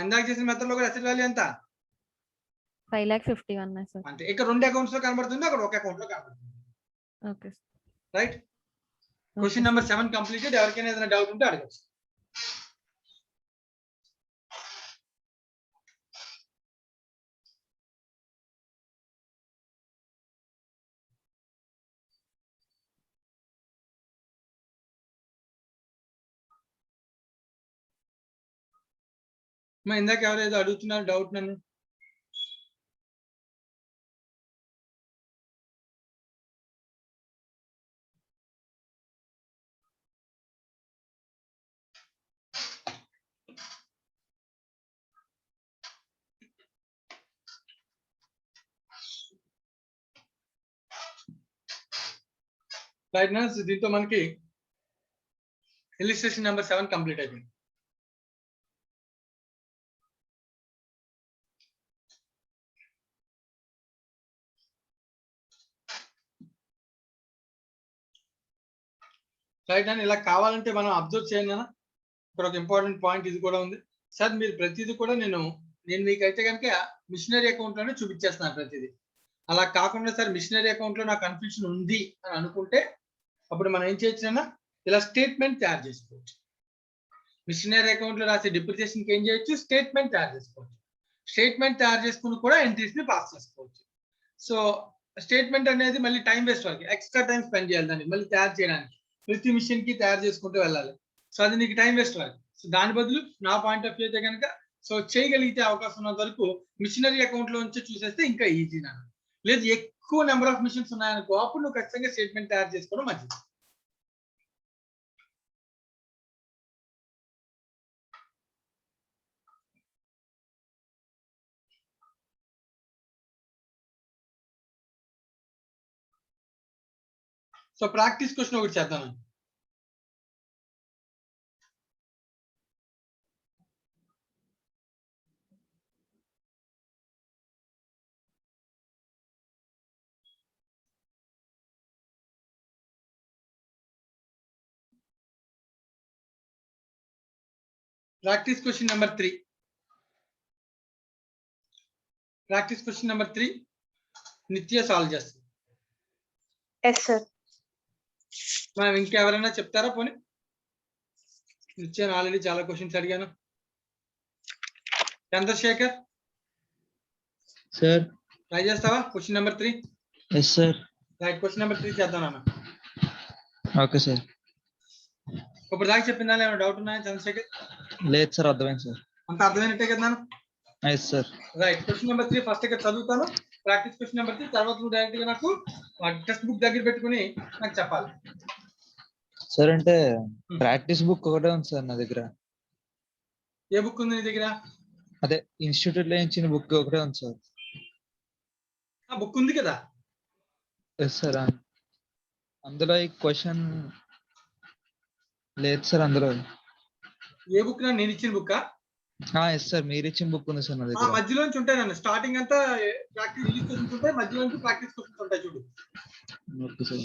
ఇందాక చేసిన మెథడ్ లో కూడా అసెట్ వాల్యూ ఎంత? 5,51,000 సార్. అంటే ఇక్కడ రెండు అకౌంట్స్ లో కనబడుతుంది, అక్కడ ఒక అకౌంట్ లో కనబడుతుంది. Okay sir. Right. Question number 7 completed. ఎవరికైనా ఏదైనా డౌట్ ఉంటే అడగచ్చు. ఇందాక ఎవరు ఏదో అడుగుతున్నారు డౌట్ నన్ను. రైట్ నా, దీంతో మనకి ఇలిస్ట్రేషన్ నెంబర్ 7 కంప్లీట్ అయిపోయింది. రైట్ అండ్ ఇలా కావాలంటే మనం అబ్జర్వ్ చేయండి అన్న. ఇక్కడ ఒక ఇంపార్టెంట్ పాయింట్ ఇది కూడా ఉంది సార్. మీరు ప్రతిదీ కూడా నేను మీకైతే కనుక మిషనరీ అకౌంట్ లోనే చూపించేస్తున్నాను ప్రతిదీ. అలా కాకుండా సార్ మిషనరీ అకౌంట్ లో నాకు కన్ఫ్యూజన్ ఉంది అని అనుకుంటే అప్పుడు మనం ఏం చేయొచ్చు అన్న, ఇలా స్టేట్మెంట్ తయారు చేసుకోవచ్చు. మిషనరీ అకౌంట్ లో రాసే డిప్రిసియేషన్ కి ఏం చేయొచ్చు? స్టేట్మెంట్ తయారు చేసుకోవచ్చు. స్టేట్మెంట్ తయారు చేసుకుని కూడా ఎంట్రీస్ ని పాస్ చేసుకోవచ్చు. సో స్టేట్మెంట్ అనేది మళ్ళీ టైం వేస్ట్ వాళ్ళకి, ఎక్స్ట్రా టైం స్పెండ్ చేయాలి దాన్ని మళ్ళీ తయారు చేయడానికి. ప్రతి మిషన్ కి తయారు చేసుకుంటూ వెళ్ళాలి. సో అది నీకు టైం వేస్ట్ వాళ్ళకి. సో దాని బదులు నా పాయింట్ ఆఫ్ వ్యూ అయితే కనుక సో చేయగలిగితే అవకాశం ఉన్నంత వరకు మిషనరీ అకౌంట్ లో నుంచి చూసేస్తే ఇంకా ఈజీ నా. లేదు ఎక్కువ నెంబర్ ఆఫ్ మిషన్స్ ఉన్నాయనుకో, అప్పుడు నువ్వు ఖచ్చితంగా స్టేట్మెంట్ తయారు చేసుకోవడం మంచిది. సో ప్రాక్టీస్ క్వశ్చన్ ఒకటి చేద్దాం. Practice question number 3. Practice question number 3 Nithya solve చేస్తుంది. Yes sir. మనం ఇంకెవరైనా చెప్తారా పోనీ? నిత్య ఆల్రెడీ చాలా క్వశ్చన్స్ అడిగాను. చంద్రశేఖర్ సార్. ట్రై చేస్తావా question number 3? Yes sir. Right, question number 3 చేద్దాం నాన్న. Okay sir. ఇప్పుడు దాకా చెప్పిందా ఏమైనా డౌట్ ఉన్నాయా చంద్రశేఖర్? లేదు సార్, అర్థమైంది సార్. అంత అర్థమైనట్టే కదా నాన్న? Yes sir. Right, question number 3 first ఇక్కడ చదువుతాను. ప్రాక్టీస్ క్వశ్చన్ నెంబర్ 3 తర్వాత నువ్వు డైరెక్ట్ గా నాకు టెక్స్ట్ బుక్ దగ్గర పెట్టుకుని నాకు చెప్పాలి. సార్ అంటే ప్రాక్టీస్ బుక్ ఒకటే ఉంది సార్ నా దగ్గర. ఏ బుక్ ఉంది నీ దగ్గర? అదే ఇన్స్టిట్యూట్ లో ఇచ్చిన బుక్ ఒకటే ఉంది సార్. ఆ బుక్ ఉంది కదా. Yes sir. అందులో ఈ క్వశ్చన్ లేదు సార్ అందులో. ఏ బుక్ నేను ఇచ్చిన బుక్? ఎస్ సార్, మీరు ఇచ్చిన బుక్ ఉంది సార్ నా ఆ దగ్గర. మధ్యలో నుంచి ఉంటాయి నన్ను స్టార్టింగ్ అంతా ప్రాక్టీస్ రిలీజ్ క్వశ్చన్స్ ఉంటాయి, మధ్యలో నుంచి ప్రాక్టీస్ క్వశ్చన్స్ ఉంటాయి చూడు. Okay sir.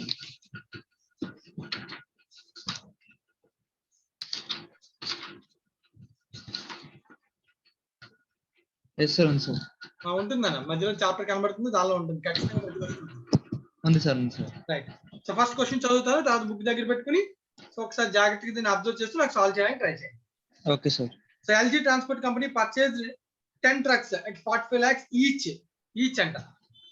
ఎస్ సార్, ఉంది సార్. ఉంటుందన్న మధ్యలో చాప్టర్ కనబడుతుంది, దానిలో ఉంటుంది ఖచ్చితంగా ప్రతి question ఉంటుంది. ఉంది సార్, ఉంది sir. Right, so first question చదువుతాను, తర్వాత బుక్ దగ్గర పెట్టుకుని సో ఒకసారి జాగ్రత్తగా దీన్ని అబ్జర్వ్ చేస్తూ నాకు సాల్వ్ చేయడానికి ట్రై చేయండి. Okay sir. So LG Transport Company purchased 10 trucks at 45 lakhs each anta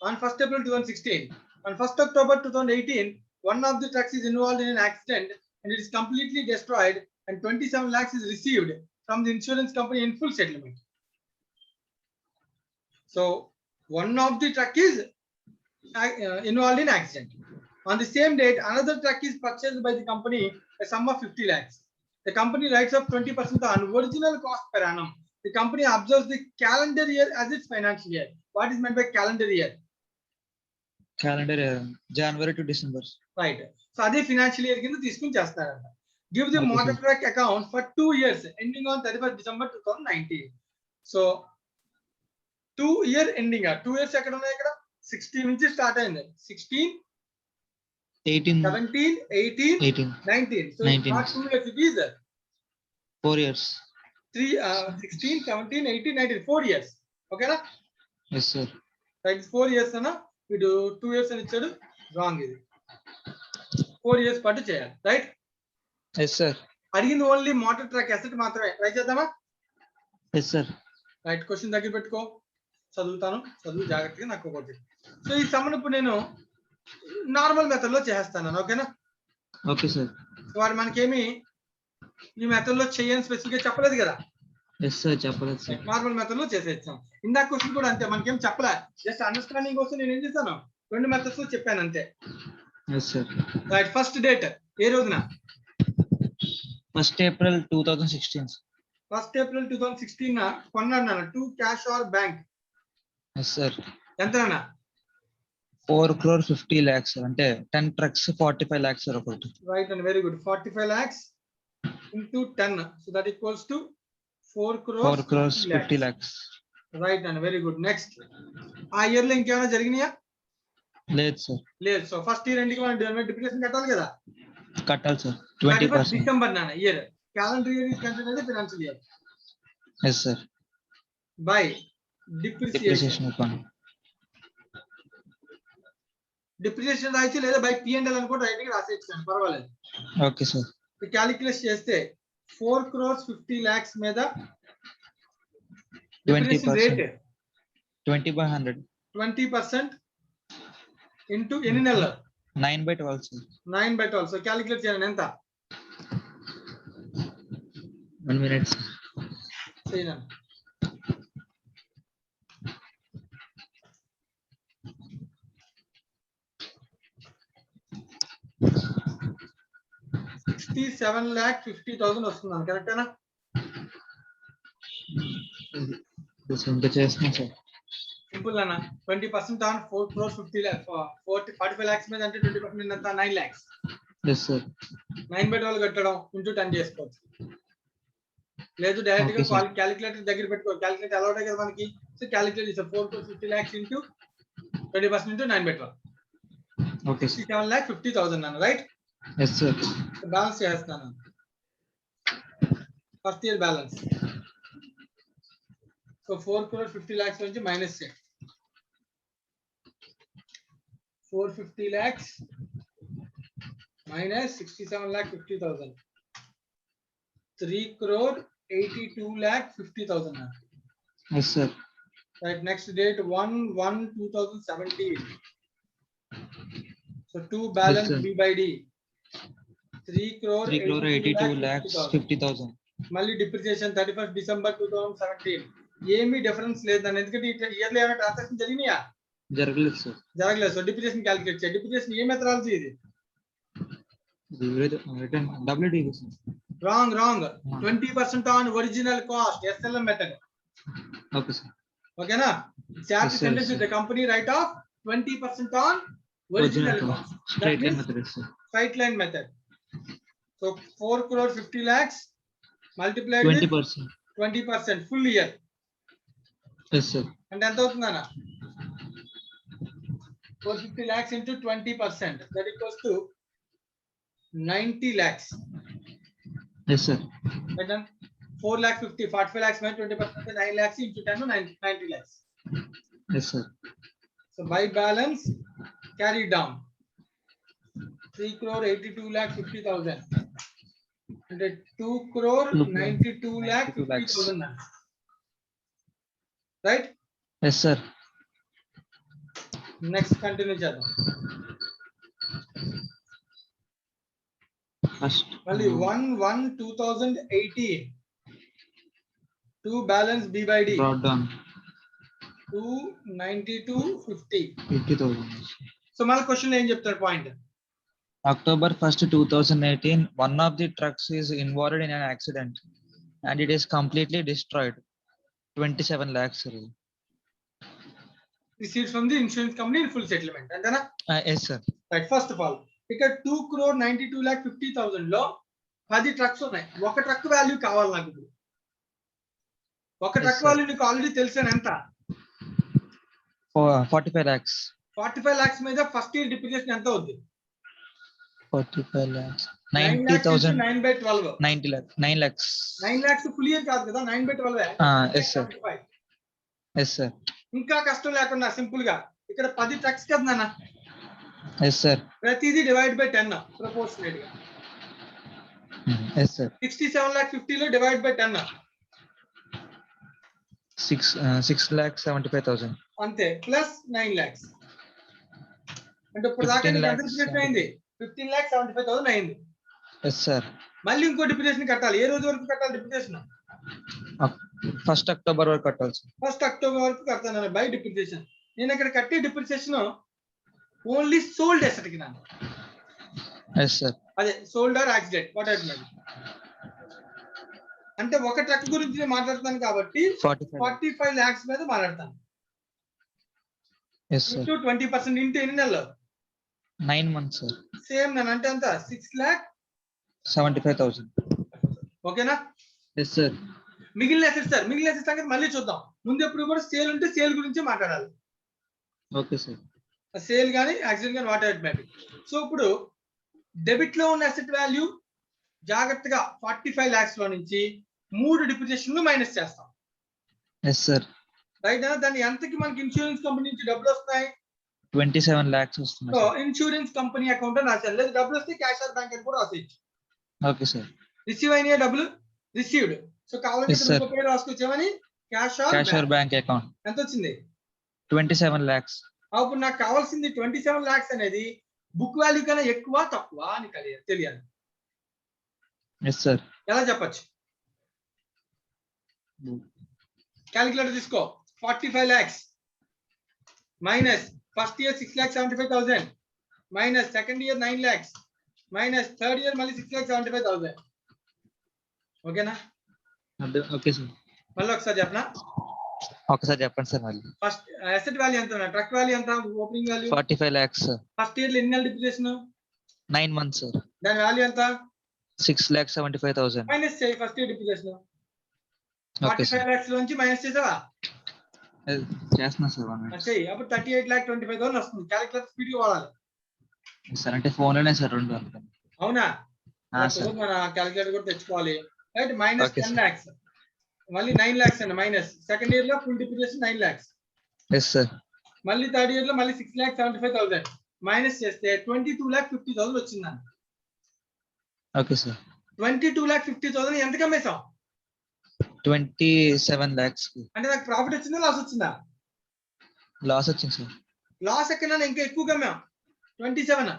on 1st April 2016. On 1st October 2018, one of the trucks is involved in an accident and it is completely destroyed and 27 lakhs is received from the insurance company in full settlement. So one of the truck is involved in accident. On the same date, another truck is purchased by the company a sum of 50 lakhs. The company writes off 20% on original cost per annum. The company observes the calendar year as its financial year. What is meant by calendar year? Calendar January to December. Right. So అదే financial year కింద తీసుకుని చేస్తారంట. Give the Okay, motor sir. truck account for 2 years ending on 31st December 2019. So 2 year ending. 2 years ఎక్కడ ఉన్నాయి ఇక్కడ? 16 నుంచి start అయింది. 16, 18, 17, 18, 18, 19. So 19. not 2 years, it is 4 years. 16, 17, 18, 19, 4 years. Okay na? Yes sir. Right, 4 years అన్న వీడు 2 years అని ఇచ్చాడు, wrong ఇది. 4 years పాటు చేయాలి. Right, yes sir. అడిగింది ఓన్లీ మోటార్ ట్రక్ అసెట్ మాత్రమే. ట్రై చేద్దామా? Yes sir. రైట్, క్వశ్చన్ దగ్గర పెట్టుకో, చదువుతాను, చదువు జాగ్రత్తగా నాకు ఒకటి. సో ఈ సమ్మన్ ఇప్పుడు నేను నార్మల్ మెథడ్ లో చేస్తాను. ఓకేనా? Okay sir. వాడు మనకేమి ఈ మెథడ్ లో చేయని స్పెసిఫిక్ గా చెప్పలేదు కదా. ఎస్ సార్, చెప్పలేదు సార్. నార్మల్ మెథడ్ లో చేసేస్తాం. ఇందాక క్వశ్చన్ కూడా అంతే, మనకేం చెప్పలే, జస్ట్ అండర్స్టాండింగ్ కోసం నేను ఏం చేశాను, 2 మెథడ్స్ లో చెప్పాను అంతే. Yes sir. Right, first date ఏ రోజున? 1st April 2016. 1st April 2016 కొన్నాడు నాన్న. 2 cash or bank? Yes sir. ఎంత నాన్న? 4,50 lakhs అంటే 10 trucks 45 lakhs సార్ ఒకటి. Right and very good. 45 lakhs into 10, so that equals to 4 crores 50 lakhs. Right and very good. Next, ఆ year లో ఇంకేమైనా జరిగినాయా? లేదు సార్. లేదు. సో ఫస్ట్ ఇయర్ ఎండింగ్ మనం డిప్రిసియేషన్ కట్టాలి కదా. కట్టాలి సార్. 20%. డిసెంబర్ నాన్న year. Calendar year is considered as financial year yes sir. By depreciation. Depreciation account. Depreciation రాయొచ్చు లేదా బై P&L అని కూడా రైట్ గా రాసేయచ్చు, పర్వాలేదు. Okay sir. క్యాలిక్యులేట్ చేస్తే 4 crores 50 lakhs మీద 20%. రేట్ 20/100. 20% ఇంటూ ఎన్ని నెలలు? 9/12 సార్. 9/12. సో క్యాలిక్యులేట్ చేయండి ఎంత? 1 minute. చేయనా? $67,50,000 వస్తుంది, కరెక్టేనా? ఇంకా చేస్తున్నాం సార్. సింపుల్ అన్న. 20% ఆన్ 4 crores 50 lakhs 45 lakhs మీద అంటే 20% ఎంత? 9 lakhs. Yes sir. 9/12 కట్టడం ఇంటూ 10 చేసుకోవచ్చు. లేదు డైరెక్ట్ గా Okay, sir. క్యాలిక్యులేటర్ దగ్గర పెట్టుకో. క్యాలిక్యులేటర్ అలౌడ్ కదా మనకి. సో క్యాలిక్యులేట్ చేస్తే 4 crores 50 lakhs into 20% into 9/12. Okay sir. 67,50,000 అన్న. Right, yes sir. బ్యాలెన్స్ చేస్తున్నాను. First year balance. So 4 crore 50 lakhs నుంచి మైనస్ చేయండి. 450 lakhs minus 67,50,000. 3 crore 82 lakh 50,000. Yes, sir. Right, next date 1/1/2017. So 2 balance Yes, sir. B by D. 3 crore 3 crore 82 lakhs 50,000. 50,000. మళ్ళీ depreciation 31st December 2017. ఏమీ difference లేదని, ఎందుకంటే yearly ఏమైనా transaction జరిగినాయా? జరగలేదు sir. జరగలేదు. సో డిప్రిసియేషన్ క్యాలిక్యులేట్ చేయాలి. డిప్రిసియేషన్ ఏ మెథడాలజీ ఇది? Written WDV sir. Wrong 20% on original cost, SLM method. Okay sir. ఓకేనా? Charge Yes, sir, sentence sir. The company write off 20% on original cost. Straight line method sir. Straight line method. So 4 crore 50 lakhs multiplied with 20%. 20% full year. Yes, sir. అంటే ఎంత అవుతుందన్న? 450 lakhs into 20%, that equals to 90 lakhs. Yes, sir. Right done? 4 lakh 50, 45 lakhs minus 20%, 9 lakhs into 10 to 90 lakhs. Yes, sir. So by balance carried down 3 crore 82 lakh 50,000 and 2 crore 92 lakh 50,000. Right? Yes, sir. Next continue చేద్దాం. First. మళ్ళీ 1/1/2018. 2 balance B by D. Brought down 292.50. 50,000. So మళ్ళీ question ఏం చెప్తారు point? October 1st, 2018, one of the trucks is involved in an accident and it is completely destroyed. 27 lakhs. Sir. Received from the insurance company in full settlement. అంతేనా? Yes, sir. Right. First of all ఇక్కడ 2 crore 92 lakh 50,000 లో 10 trucks ఉన్నాయి. ఒక truck value కావాలి నాకు ఇప్పుడు. ఒక Yes, truck sir. Value నీకు ఆల్రెడీ తెలిసాను ఎంత? 45 lakhs. 45 lakhs మీద ఫస్ట్ ఇయర్ డిప్రిసియేషన్ ఎంత అవుద్ది? 45 lakhs. 9 lakhs into 90,000. 9/12. 90 lakhs. 9 lakhs. 9 lakhs full year కాదు కదా, 9/12. Yes, sir. Yes, sir. ఇంకా కష్టం లేకుండా సింపుల్ గా ఇక్కడ 10 ట్రక్స్ కదా నాన్న, Yes, sir. ప్రతిదీ డివైడ్ బై 10 ప్రపోర్షనేట్ గా. Yes, sir. 67 lakh 50 లో డివైడ్ బై 10 6,75,000. అంతే, ప్లస్ 9 lakhs. అంటే ఇప్పుడు దాకా 15 నీకు ఎంత lakhs. డిప్రిసియేషన్ అయింది? 15,75,000 అయింది. Yes, sir. మళ్ళీ ఇంకో డిప్రిసియేషన్ కట్టాలి. ఏ రోజు వరకు కట్టాలి డిప్రిసియేషన్? 1st October వరకు కట్టాలి సార్. 1st October వరకు కడతాను బై డిప్రిసియేషన్. నేను ఇక్కడ కట్టే డిప్రిసియేషన్ ఓన్లీ సోల్డ్ అసెట్ కి నాన్న. Yes, sir. అదే sold or accident whatever. అంటే ఒక ట్రక్ గురించి నేను మాట్లాడుతాను కాబట్టి 45 lakhs మీద మాట్లాడతాను. Yes, sir. ఇంటూ 20% ఇంటూ ఎన్ని నెలలు? 9 months, sir. సేమ్ నేను అంటే ఎంత? 6,75,000. ఓకేనా? Yes, sir. మిగిలిన అసెట్స్ సార్, మిగిలిన అసెట్స్ సంగతి మళ్ళీ చూద్దాం. ముందు ఎప్పుడు కూడా సేల్ ఉంటే సేల్ గురించి మాట్లాడాలి. Okay, sir. సేల్ కానీ యాక్సిడెంట్ కానీ what ever it may be. So ఇప్పుడు డెబిట్ లో ఉన్న అసెట్ వాల్యూ జాగ్రత్తగా 45 lakhs లో నుంచి 3 డిప్రిసియేషన్ మైనస్ చేస్తాం. Yes, sir. రైట్. దాన్ని ఎంతకి మనకి ఇన్సూరెన్స్ కంపెనీ నుంచి డబ్బులు వస్తాయి? 27 lakhs వస్తుంది. సో ఇన్సూరెన్స్ కంపెనీ అకౌంట్ అని రాశారు. లేదు డబ్బులు వస్తే క్యాష్ ఆర్ బ్యాంక్ అని కూడా రాసేయచ్చు. Okay, sir. రిసీవ్ అయిన డబ్బులు రిసీవ్డ్. సో కావాలంటే Yes, sir. ఇంకో పేరు రాసుకొచ్చామని cash Cash or or bank account. ఎంత వచ్చింది? 27 lakhs. అప్పుడు నాకు కావాల్సింది 27 lakhs అనేది బుక్ వాల్యూ కన్నా ఎక్కువ తక్కువ అని తెలియాలి. Yes, sir. ఎలా చెప్పచ్చు? క్యాలిక్యులేటర్ తీసుకో. 45 lakhs minus first year 6,75,000 minus second year 9 lakhs minus third year మళ్ళీ 6,75,000. ఓకేనా? Okay, sir. మళ్ళీ ఒకసారి చెప్పనా? ఒకసారి చెప్పండి సార్ మళ్ళీ. ఫస్ట్ అసెట్ వాల్యూ ఎంత? ట్రక్ వాల్యూ ఎంత? Opening value 45 lakhs, sir. First year లో ఎన్ని నెలల డిప్రిసియేషన్? 9 months, sir. దాని వాల్యూ ఎంత? 6,75,000. మైనస్ చేయి first year depreciation. Okay, sir. 45 lakhs నుంచి మైనస్ చేసావా? చేస్తున్నా సార్ 1 minute. చెయ్యి. అప్పుడు 38,25,000 వస్తుంది. క్యాలిక్యులేటర్ స్పీడ్ గా వాడాలి. సార్ అంటే ఫోన్ లోనే సార్ 2 అనుకోండి. అవునా? సార్. మన క్యాలిక్యులేటర్ కూడా తెచ్చుకోవాలి. Right, minus Okay, 10 sir. lakhs. మళ్ళీ 9 lakhs అండి మైనస్. సెకండ్ ఇయర్ లో full depreciation 9 lakhs. Yes, sir. మళ్ళీ థర్డ్ ఇయర్ లో మళ్ళీ 6,75,000 మైనస్ చేస్తే 22,50,000 వచ్చిందండి. Okay, sir. 22,50,000 ఎంతకు అమ్మేసాం? 27 lakhs. అంటే నాకు ప్రాఫిట్ వచ్చిందా లాస్ వచ్చిందా? Loss వచ్చింది సార్. లాస్ ఎక్కడ ఇంకా ఎక్కువగా అమ్మాం 27.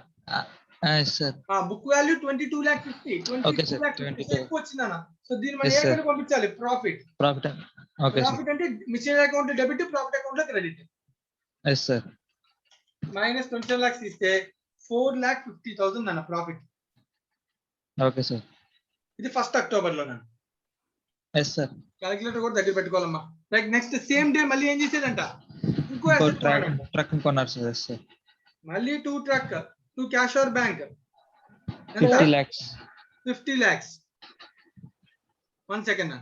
Yes, sir. Book value 22,50,000. Okay, sir. 22,50,000 ఎక్కువ వచ్చిందన్న. సో దీన్ని మనం Yes, sir. ఎక్కడ పంపించాలి? Profit. Profit. Okay, sir. Profit అంటే machine account debit, profit account లో credit. Yes, sir. Minus 27 lakhs ఇస్తే 4,50,000 అన్న ప్రాఫిట్. Okay, sir. ఇది ఫస్ట్ అక్టోబర్ లో నన్ను. Yes, sir. క్యాలిక్యులేటర్ కూడా దగ్గర పెట్టుకోవాలమ్మా. రైట్, నెక్స్ట్ సేమ్ డే మళ్ళీ ఏం చేసేదంట? ఇంకో asset కొన్నాడంట. ట్రక్ కొన్నారు సార్. Yes, sir. మళ్ళీ 2 truck, 2 cash or bank. 50 lakhs. 50 lakhs. 1 second.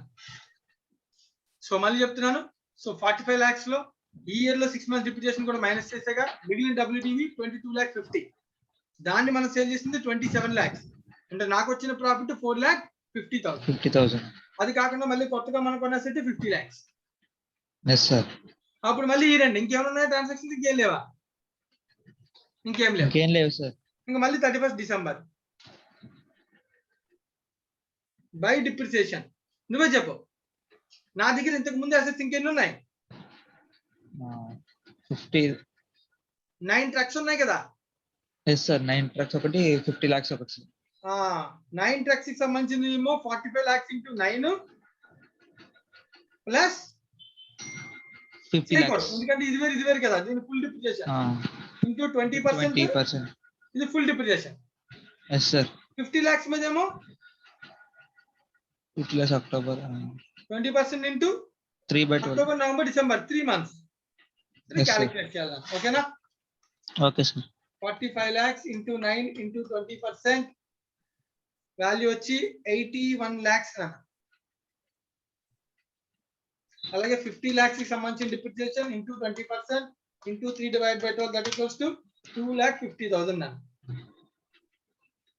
So మళ్ళీ చెప్తున్నాను. సో 45 lakhs లో ఈ ఇయర్ లో 6 months డిప్రిసియేషన్ కూడా మైనస్ చేసేగా మిగిలిన WDV 22,50,000. దాన్ని మనం సేల్ చేసింది 27 lakhs. అంటే నాకు వచ్చిన ప్రాఫిట్ 4,50,000. 50,000. అది కాకుండా మళ్ళీ కొత్తగా మనం కొనేసైతే 50 lakhs. Yes, sir. అప్పుడు మళ్ళీ ఈ రెండు ఇంకేమైనా ఉన్నాయి ట్రాన్సాక్షన్? ఇంకేం లేవా? ఇంకేం లేవు. ఇంకేం లేవు సార్. ఇంకా మళ్ళీ 31st December బై డిప్రిసియేషన్. నువ్వే చెప్పు. నా దగ్గర ఇంతకు ముందు అసెట్స్ ఇంకెన్ని ఉన్నాయి? 9 trucks ఉన్నాయి కదా. Yes, sir. 9 trucks ఒకటి, 50 lakhs ఒకటి సార్. 9 trucks కి సంబంధించింది ఏమో 45 lakhs into 9 ప్లస్ 50 lakhs. ఎందుకంటే ఇది వేరు కదా, దీని ఫుల్ డిప్రిసియేషన్ ఇంటూ 20%. 20%. ఇది full depreciation. Yes, sir. 50 lakhs మీద ఏమో 50 lakhs October. 20% into 3/12. October, November, December 3 months. Yes, sir. Calculate చేయాలి. ఓకేనా? Okay, sir. 45 lakhs into 9 into 20%. Value వచ్చి 81 lakhs అన్న. అలాగే 50 lakhs కి సంబంధించిన depreciation into 20% into 3/12 that equals to 2,50,000 అన్న.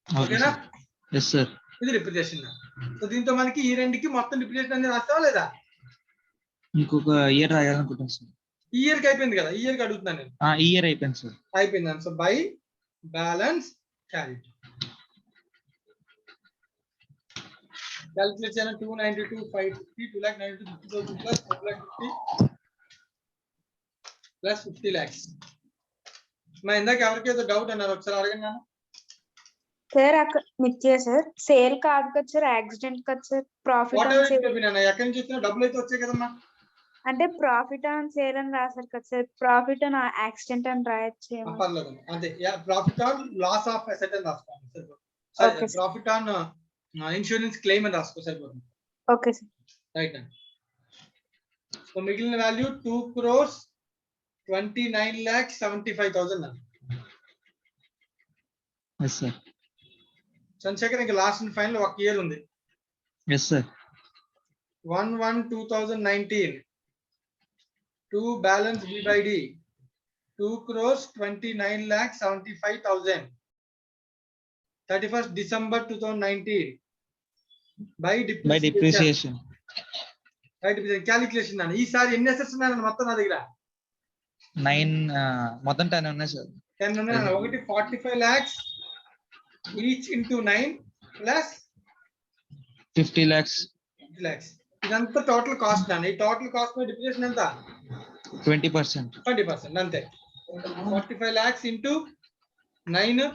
Okay, ఓకేనా? sir. Yes, sir. ఇది డిప్రిసియేషన్. సో దీంతో మనకి ఈ రెండుకి మొత్తం డిప్రిసియేషన్ అనేది రాస్తావా లేదా? ఇంకొక ఇయర్ రాయాలనుకుంటున్నాను సార్. ఈ ఇయర్ కి అయిపోయింది కదా, ఈ ఇయర్ కి అడుగుతున్నాను నేను. ఈ ఇయర్ అయిపోయింది సార్. అయిపోయింది. So by balance carried calculate చేయడం 292,550 2,92,50,000 ప్లస్ 4,50,000 ప్లస్ 50 lakhs. మా ఇందాక ఎవరికి ఏదో డౌట్ అన్నారు, ఒకసారి అడగండి నాన్న. సార్ అక్కడ నిత్య సార్ సేల్ కాదు కదా సార్, యాక్సిడెంట్ కదా sir. Profit what on ever sale చెప్పినా ఎక్కడి నుంచి వచ్చినా డబ్బులు అయితే వచ్చాయి కదమ్మా. అంటే ప్రాఫిట్ ఆన్ సేల్ అని రాశారు కదా సార్, ప్రాఫిట్ ఆన్ యాక్సిడెంట్ అని రాయొచ్చు. పర్లేదు అంతే. Profit on loss of asset అని రాసుకోండి సరిపోతుంది. Okay, sir. Profit on insurance claim అని రాసుకో సరిపోతుంది. Okay sir. రైట్ అండి. సో మిగిలిన వాల్యూ 2,29,75,000 అండి. Yes, sir. చంద్రశేఖర్ ఇంకా లాస్ట్ అండ్ ఫైనల్ ఒక ఇయర్ ఉంది. Yes, sir. 1/1/2019 to balance B by D 2,29,75,000 31st December 2019 by Depreciation. Right, calculation అన్న. ఈసారి ఎన్ని అసెట్స్ ఉన్నాయన్న మొత్తం నా దగ్గర? 9 మొత్తం 10 ఉన్నాయి సార్. 10 ఉన్నాయి. ఒకటి 45 lakhs each into 9 plus 50 lakhs. 50 lakhs. ఇదంతా టోటల్ కాస్ట్ అన్న. ఈ టోటల్ కాస్ట్ మీద డిప్రిసియేషన్ ఎంత? 20%. 20% అంతే. 45 lakhs into 9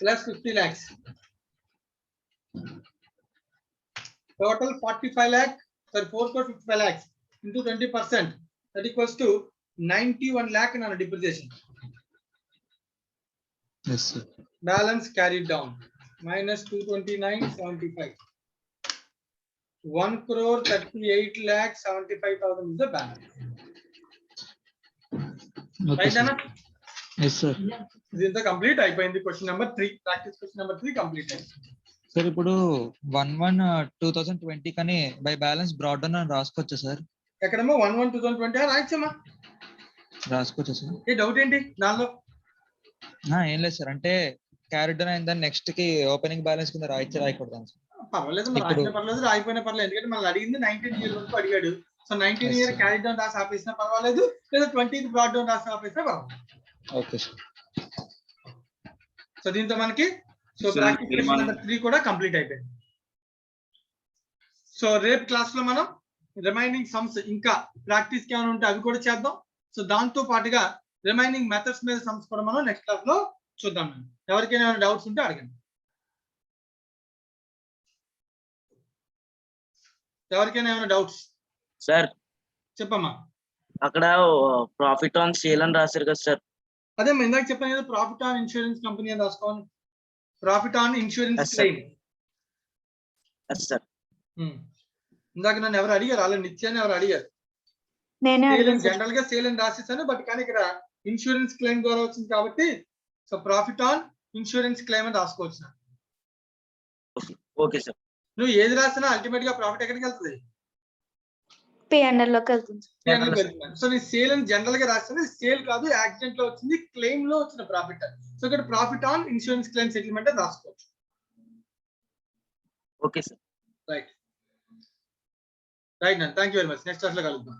plus 50 lakhs. Total 45 lakh, sorry 4,55 lakhs into 20%. That equals to 91 lakh in our depreciation. Yes, sir. Balance carried down. Minus 229,75. 1,38,75,000 is the balance. Okay, Right, sir. Anna? Yes, sir. దీంతో complete అయిపోయింది. Question number 3 practice question number 3 complete అయింది. Sir ఇప్పుడు 1/1/2020 కని by balance broad down అని రాసుకోవచ్చా sir? ఎక్కడేమో 1/1/2020 రాయచ్చమ్మా. రాసుకోవచ్చు sir. ఏ doubt ఏంటి దానిలో? ఏం లేదు సార్, అంటే క్యారెక్ట్ అయింది దాన్ని నెక్స్ట్ కి ఓపెనింగ్ బ్యాలెన్స్ కింద రాయకూడదు సార్. పర్వాలేదు, మరి ఇప్పుడు- రాసినా పర్లేదు, రాయిపోయినా పర్లేదు, ఎందుకంటే మనం అడిగింది 19 ఇయర్ వరకు అడిగాడు. So 19 Yes, year sir. Carry down రాసి ఆపేసినా పర్వాలేదు, లేదా 20 బ్రాడ్ డౌన్ రాసి ఆపేసినా పర్వాలేదు. Okay sir. సో దీంతో మనకి సో Sir, ప్రాక్టీస్ తీర్మానం. నెంబర్ 3 కూడా కంప్లీట్ అయిపోయింది. సో రేపు క్లాస్ లో మనం రిమైనింగ్ సమ్స్ ఇంకా ప్రాక్టీస్ కి ఏమైనా ఉంటే అవి కూడా చేద్దాం. సో దాంతో పాటుగా రిమైనింగ్ మెథడ్స్ మీద సమ్స్ కూడా మనం నెక్స్ట్ క్లాస్ లో చూద్దాం. ఎవరికైనా ఏమైనా డౌట్స్ ఉంటే అడగండి. ఎవరికైనా ఏమైనా డౌట్స్ సార్ చెప్పమ్మా. అక్కడ ప్రాఫిట్ ఆన్ సేల్ అని రాశారు కదా సార్. అదే మేము ఇందాక చెప్పాను కదా, ప్రాఫిట్ ఆన్ ఇన్సూరెన్స్ కంపెనీ అని రాసుకోవాలి. Profit on insurance Yes, sir. Claim. Sir ఇందాక నన్ను ఎవరు అడిగారు, అలా నిత్యాన్ని ఎవరు అడిగారు. నేనే అడిగాను సార్. జనరల్ గా సేల్ అని రాసేసాను, బట్ కానీ ఇక్కడ ఇన్సూరెన్స్ క్లెయిమ్ ద్వారా వచ్చింది కాబట్టి so profit on insurance claim అని రాసుకోవచ్చు. Okay sir. నువ్వు ఏది రాసినా అల్టిమేట్ గా ప్రాఫిట్ ఎక్కడికి వెళ్తుంది? PNL లోకి వెళ్తుంది సార్. P&L కి వెళ్తుంది. సో నేను సేల్ అని జనరల్ గా రాస్తాను, సేల్ కాదు, యాక్సిడెంట్ లో వచ్చింది, క్లెయిమ్ లో వచ్చిన ప్రాఫిట్. సో ఇక్కడ profit on insurance claim settlement అని రాసుకోవచ్చు. Okay sir. Right right thank you very much. Next class లో కలుద్దాం.